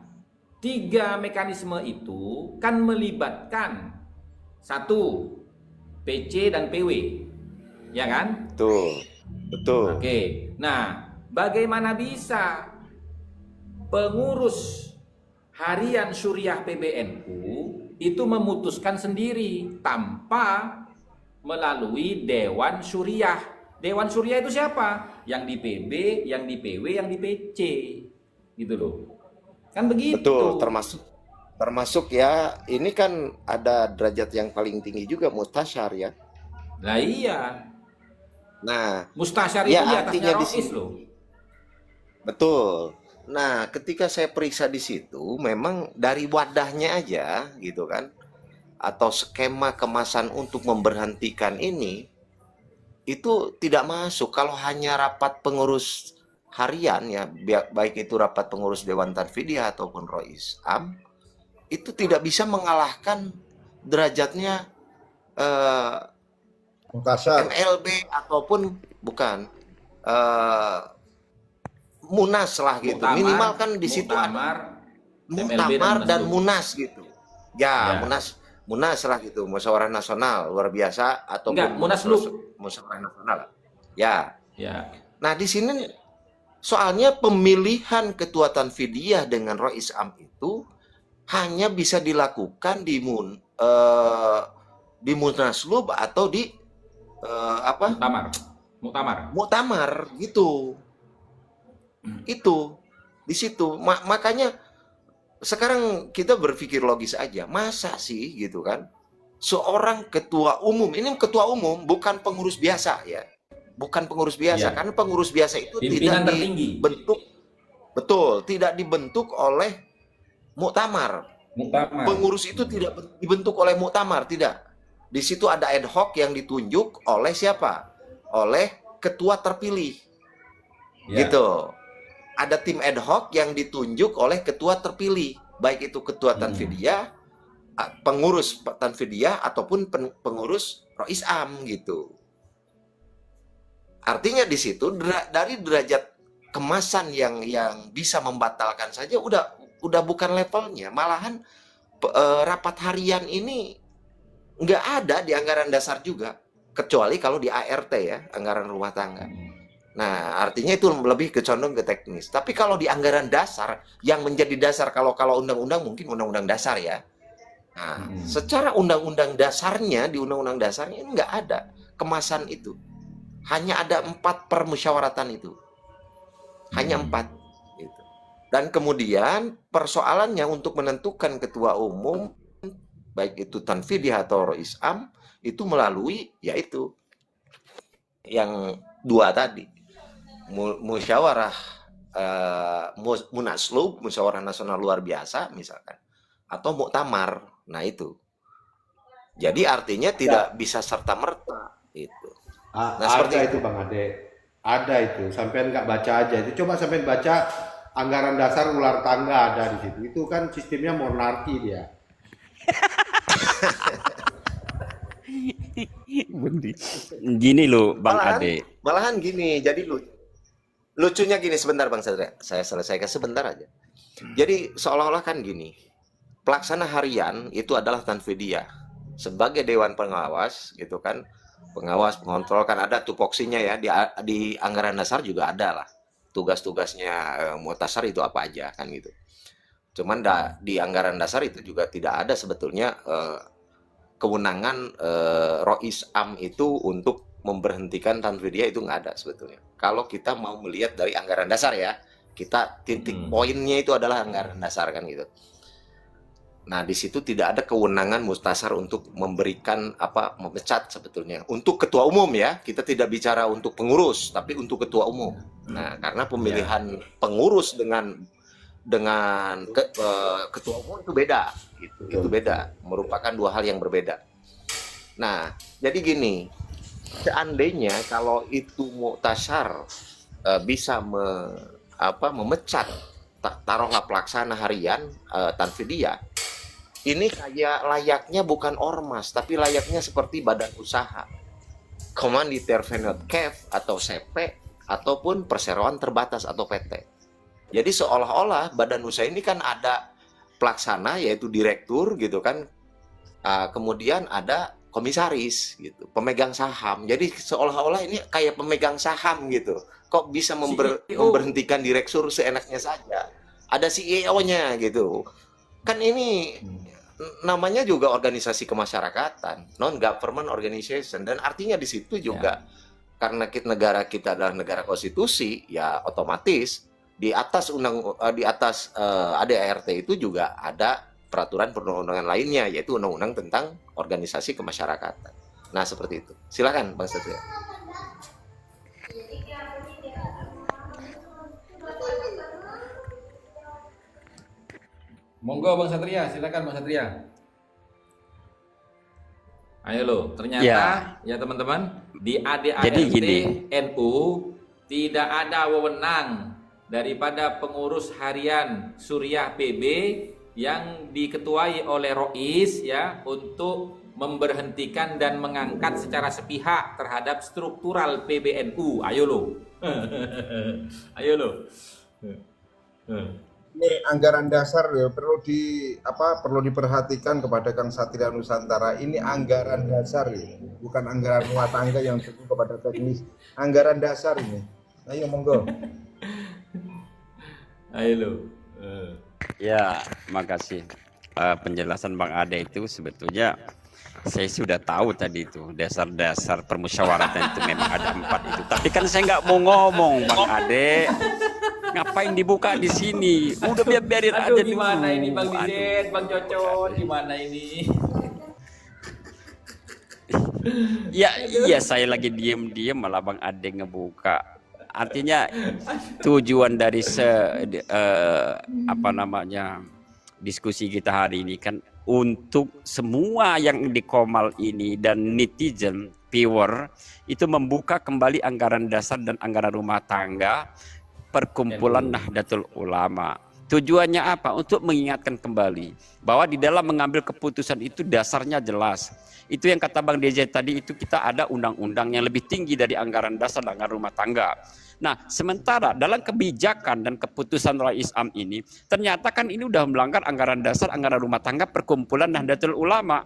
Speaker 6: 3 mekanisme itu kan melibatkan 1 PC dan PW, ya kan?
Speaker 9: Betul.
Speaker 6: Oke. Nah, bagaimana bisa pengurus harian Syuriah PBNU itu memutuskan sendiri tanpa melalui Dewan Syuriah? Dewan Syuriah itu siapa? Yang di PB, yang di PW, yang di PC, gitu loh. Kan begitu.
Speaker 9: Betul, termasuk ya, ini kan ada derajat yang paling tinggi juga, mustasyar ya.
Speaker 6: Nah iya.
Speaker 9: Nah,
Speaker 6: mustasyar
Speaker 9: ya,
Speaker 6: itu di atasnya
Speaker 9: artinya di
Speaker 6: Rois
Speaker 9: sini.
Speaker 6: loh.
Speaker 9: Betul. Nah, ketika saya periksa di situ, memang dari wadahnya aja gitu kan, atau skema kemasan untuk memberhentikan ini, itu tidak masuk. Kalau hanya rapat pengurus harian ya, baik itu rapat pengurus Dewan Tanfidiyah ataupun Rois Am, itu tidak bisa mengalahkan derajatnya MLB ataupun bukan Munas lah gitu. Minimal kan di situ ada muktamar dan Munas gitu. Ya. Munas lah gitu, musyawarah nasional luar biasa ataupun musyawarah nasional. Ya. Nah, di sini soalnya pemilihan ketua Tanfidiyah dengan Rois Am itu hanya bisa dilakukan di Munaslup atau di Muktamar gitu. Itu di situ. Makanya sekarang kita berpikir logis aja, masa sih gitu kan seorang ketua umum, ini ketua umum bukan pengurus biasa ya, bukan pengurus biasa, karena pengurus biasa itu
Speaker 6: pimpinan
Speaker 9: tidak
Speaker 6: tertinggi.
Speaker 9: dibentuk, betul, tidak dibentuk oleh muktamar. Pengurus itu tidak dibentuk oleh muktamar, tidak. Di situ ada ad hoc yang ditunjuk oleh siapa? Oleh ketua terpilih. Gitu. Ada tim ad hoc yang ditunjuk oleh ketua terpilih, baik itu ketua Tanfidiyah, pengurus Tanfidiyah ataupun pengurus Rois Am gitu. Artinya di situ dari derajat kemasan yang bisa membatalkan saja udah bukan levelnya. Malahan rapat harian ini nggak ada di anggaran dasar juga, kecuali kalau di ART ya, anggaran rumah tangga. Nah, artinya itu lebih condong ke teknis. Tapi kalau di anggaran dasar, yang menjadi dasar kalau undang-undang mungkin undang-undang dasar ya, Nah, secara undang-undang dasarnya, di undang-undang dasarnya ini nggak ada kemasan itu. Hanya ada 4 permusyawaratan itu. Hanya 4. Gitu. Dan kemudian persoalannya untuk menentukan ketua umum, baik itu Tanfidiyah atau Rois Am, itu melalui yaitu yang 2 tadi. Musyawarah Munaslup, musyawarah nasional luar biasa misalkan, atau muktamar. Nah itu. Jadi artinya tidak bisa serta-merta itu. Nah, seperti
Speaker 8: Ada itu Bang Ade, ada itu. Sampean nggak baca aja itu. Coba sampean baca anggaran dasar ular tangga ada di situ. Itu kan sistemnya monarki dia.
Speaker 5: Gini loh Bang
Speaker 9: Malahan,
Speaker 5: Ade.
Speaker 9: malahan gini. Jadi lucunya gini, sebentar Bang Satria, saya selesaikan sebentar aja. Jadi seolah-olah kan gini, pelaksana harian itu adalah Tanfidiyah sebagai dewan pengawas gitu kan, pengawas pengontrol kan ada tupoksinya ya, di anggaran dasar juga ada lah tugas-tugasnya. Muhtasar itu apa aja kan gitu. Cuman di anggaran dasar itu juga tidak ada sebetulnya kewenangan Rois Am itu untuk memberhentikan Tanfidiyah, itu nggak ada sebetulnya. Kalau kita mau melihat dari anggaran dasar ya, kita titik poinnya itu adalah anggaran dasar kan gitu. Nah, di situ tidak ada kewenangan Mustasar untuk memberikan memecat sebetulnya. Untuk ketua umum ya, kita tidak bicara untuk pengurus, tapi untuk ketua umum. Nah, karena pemilihan pengurus dengan ketua umum itu beda, gitu. Itu beda, merupakan 2 hal yang berbeda. Nah, jadi gini, seandainya kalau itu Muktasar bisa memecat taruhlah pelaksana harian Tanfidiyah, ini kayak layaknya bukan ormas, tapi layaknya seperti badan usaha, Komanditer Venut Kev atau CP, ataupun perseroan terbatas atau PT. Jadi seolah-olah badan usaha ini kan ada pelaksana yaitu direktur gitu kan, kemudian ada komisaris gitu, pemegang saham. Jadi seolah-olah ini kayak pemegang saham gitu. Kok bisa memberhentikan direktur seenaknya saja? Ada CEO-nya gitu. Kan ini namanya juga organisasi kemasyarakatan, non-government organization, dan artinya di situ juga karena negara kita adalah negara konstitusi, ya otomatis di atas ADART itu juga ada peraturan perundang-undangan lainnya, yaitu undang-undang tentang organisasi kemasyarakatan. Nah, seperti itu. Silakan Bang Satria.
Speaker 6: Monggo Bang Satria, silakan Bang Satria. Ayo lo, ternyata ya teman-teman, di ADART
Speaker 5: Jadi gini.
Speaker 6: NU tidak ada wewenang daripada pengurus harian Suriah PB yang diketuai oleh Rois ya untuk memberhentikan dan mengangkat secara sepihak terhadap struktural PBNU. Ayo lo. Ayo lo.
Speaker 10: Ini anggaran dasar ya, perlu diperhatikan kepada Kang Satria Nusantara. Ini anggaran dasar ya, bukan anggaran rumah tangga yang cukup kepada teknis. Anggaran dasar ini. Ayo monggo.
Speaker 6: Ayo lo.
Speaker 5: Ya, makasih. Penjelasan Bang Ade itu sebetulnya saya sudah tahu tadi itu dasar-dasar permusyawaratan itu memang ada 4 itu. Tapi kan saya nggak mau ngomong Bang Ade. Ngapain dibuka di sini? Udah biarin aja dulu.
Speaker 6: Gimana ini Bang Dijet, Bang Cocot, gimana ini?
Speaker 5: Iya saya lagi diem malah Bang Ade ngebuka. Artinya tujuan dari diskusi kita hari ini kan untuk semua yang di Komal ini dan netizen viewer itu membuka kembali anggaran dasar dan anggaran rumah tangga Perkumpulan Nahdlatul Ulama. Tujuannya apa? Untuk mengingatkan kembali bahwa di dalam mengambil keputusan itu dasarnya jelas. Itu yang kata Bang DJ tadi, itu kita ada undang-undang yang lebih tinggi dari anggaran dasar dan anggaran rumah tangga. Nah, sementara dalam kebijakan dan keputusan Rois Am ini, ternyata kan ini udah melanggar anggaran dasar, anggaran rumah tangga Perkumpulan Nahdlatul Ulama.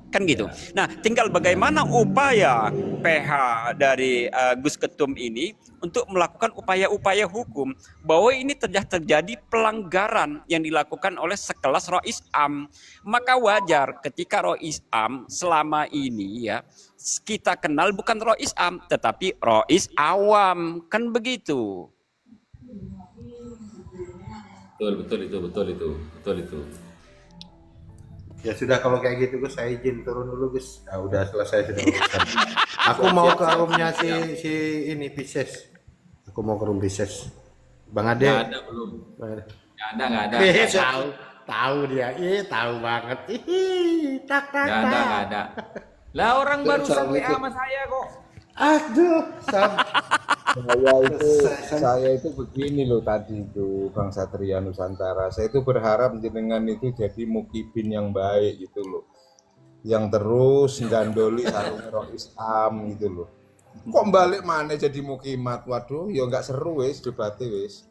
Speaker 5: Kan gitu. Nah, tinggal bagaimana upaya PH dari Gus Ketum ini untuk melakukan upaya-upaya hukum bahwa ini terjadi pelanggaran yang dilakukan oleh sekelas Rois Am. Maka wajar ketika Rois Am selama ini ya kita kenal bukan Rois Am tetapi Rois Awam, kan begitu.
Speaker 6: Betul itu.
Speaker 8: Ya sudah kalau kayak gitu Gus, saya izin turun dulu Gus. Nah, udah selesai sudah urusan. Aku mau ke roomnya si ini Pisces. Aku mau ke room Pisces. Bang Ade.
Speaker 6: Nggak ada belum.
Speaker 8: Bang Ade.
Speaker 6: Nggak ada.
Speaker 8: Tahu dia. Tahu banget. Tak.
Speaker 6: Nggak ada. Lah orang barusan WA sama saya kok.
Speaker 8: Aduh,
Speaker 10: Saya itu begini loh tadi itu Bang Satria Nusantara. Saya itu berharap jenengan itu jadi mukibin yang baik gitu loh. Yang terus gandoli harum Rois Am gitu loh. Kok balik mana jadi mukimat? Waduh, ya nggak seru wis debatnya wis.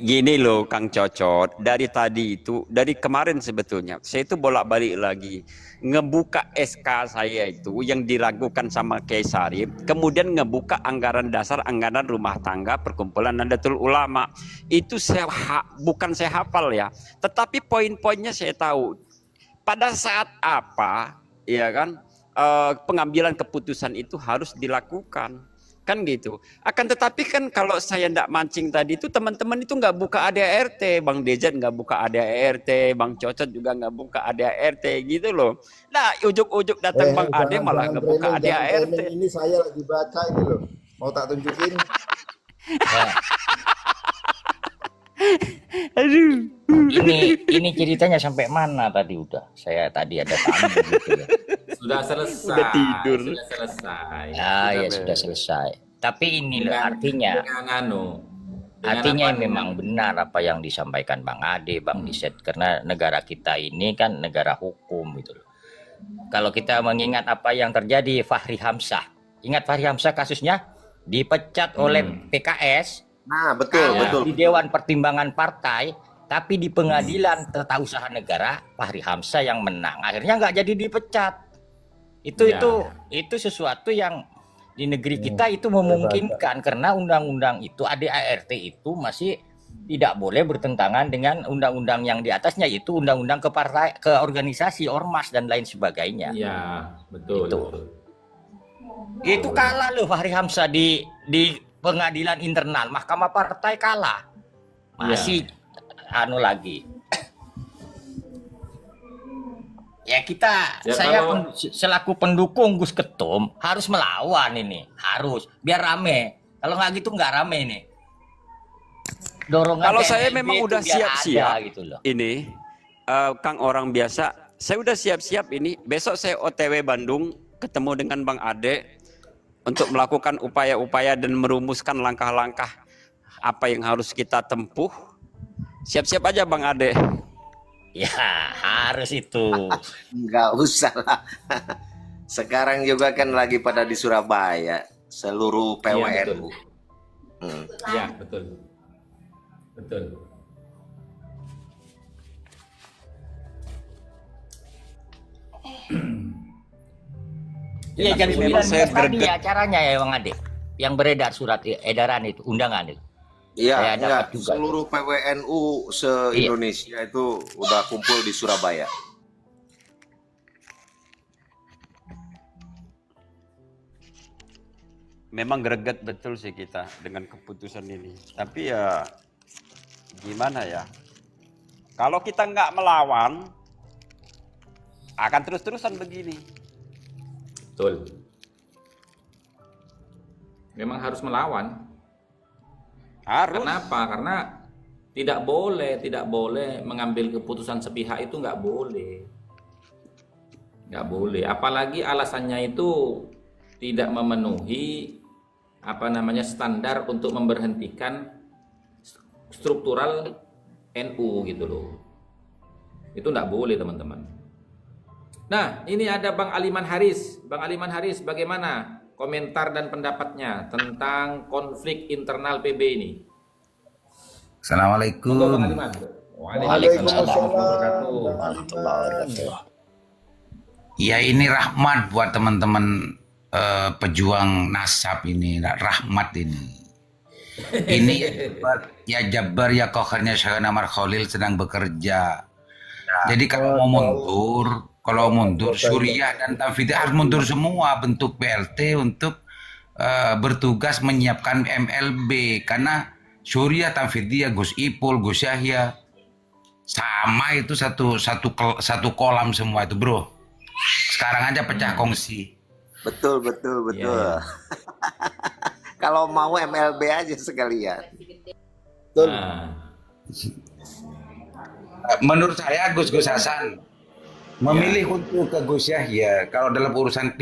Speaker 5: Gini loh Kang Cocot, dari tadi itu, dari kemarin sebetulnya, saya itu bolak-balik lagi ngebuka SK saya itu yang diragukan sama Kiai Sarip, kemudian ngebuka anggaran dasar, anggaran rumah tangga perkumpulan Nahdlatul Ulama. Itu bukan saya hafal ya, tetapi poin-poinnya saya tahu. Pada saat apa, ya kan, pengambilan keputusan itu harus dilakukan. Kan gitu. Akan tetapi kan kalau saya ndak mancing tadi itu teman-teman itu nggak buka ADART, Bang Dejan nggak buka ADART, Bang Cocot juga nggak buka ADART gitu loh. Nah ujuk-ujuk datang Bang Ade malah nggak buka ADART.
Speaker 10: Ini saya lagi baca ini loh. Mau tak tunjukin?
Speaker 3: Aduh. Ini ceritanya sampai mana tadi udah? Saya tadi ada tamu gitu ya.
Speaker 6: Sudah selesai.
Speaker 5: Udah tidur.
Speaker 6: Sudah selesai.
Speaker 3: Ya sudah selesai. Tapi ini loh artinya. Artinya memang benar apa yang disampaikan Bang Ade, Bang Diset, karena negara kita ini kan negara hukum gitu loh. Kalau kita mengingat apa yang terjadi Fahri Hamzah, ingat Fahri Hamzah kasusnya dipecat oleh PKS.
Speaker 9: Nah, betul.
Speaker 3: Di Dewan Pertimbangan Partai, tapi di pengadilan tata usaha negara Fahri Hamzah yang menang. Akhirnya nggak jadi dipecat. Itu sesuatu yang di negeri kita itu memungkinkan karena undang-undang itu ADART itu masih tidak boleh bertentangan dengan undang-undang yang di atasnya, itu undang-undang ke organisasi, ormas dan lain sebagainya.
Speaker 6: Iya, betul.
Speaker 3: Itu kalah loh Fahri Hamzah di pengadilan internal, Mahkamah Partai kalah. Masih lagi. Ya kita, saya selaku pendukung Gus Ketum harus melawan ini, harus biar rame. Kalau nggak gitu nggak rame ini. Dorongan
Speaker 5: kalau saya
Speaker 3: PSB
Speaker 5: memang udah siap-siap
Speaker 3: gitu loh.
Speaker 5: Ini Kang orang biasa, saya udah siap-siap ini. Besok saya OTW Bandung ketemu dengan Bang Ade untuk melakukan upaya-upaya dan merumuskan langkah-langkah apa yang harus kita tempuh. Siap-siap aja Bang Ade.
Speaker 3: Ya harus itu.
Speaker 9: Nggak usah lah. Sekarang juga kan lagi pada di Surabaya seluruh PWNU.
Speaker 6: Iya, betul.
Speaker 3: Iya jam 9 tadi acaranya ya Bang Ade. Yang beredar surat edaran itu, undangan itu.
Speaker 9: Iya, seluruh PWNU se-Indonesia itu udah kumpul di Surabaya.
Speaker 5: Memang greget betul sih kita dengan keputusan ini. Tapi ya gimana ya? Kalau kita nggak melawan, akan terus-terusan begini.
Speaker 6: Betul. Memang harus melawan.
Speaker 5: Harus.
Speaker 6: Kenapa? Karena tidak boleh mengambil keputusan sepihak, itu nggak boleh. Apalagi alasannya itu tidak memenuhi standar untuk memberhentikan struktural NU gitu loh. Itu nggak boleh teman-teman. Nah ini ada Bang Aliman Haris. Bang Aliman Haris, bagaimana komentar dan pendapatnya tentang konflik internal PB ini?
Speaker 11: Assalamualaikum.
Speaker 6: Waalaikumsalam warahmatullahi wabarakatuh.
Speaker 11: Ya ini rahmat buat teman-teman pejuang nasab ini, rahmat ini. Ini ya Jabbar ya kokernya Syahana Amar Khalil sedang bekerja. Jadi kalau mau mundur, Suriah dan Tanfidiyah harus mundur semua bentuk PLT untuk bertugas menyiapkan MLB, karena Suriah, Tanfidiyah, Gus Ipul, Gus Yahya sama itu satu kolam semua itu, bro. Sekarang aja pecah kongsi.
Speaker 9: Betul.
Speaker 6: Iya.
Speaker 9: Kalau mau MLB aja sekalian.
Speaker 6: Nah,
Speaker 11: Menurut saya Gus Hasan memilih untuk ke Gus Yahya kalau dalam urusan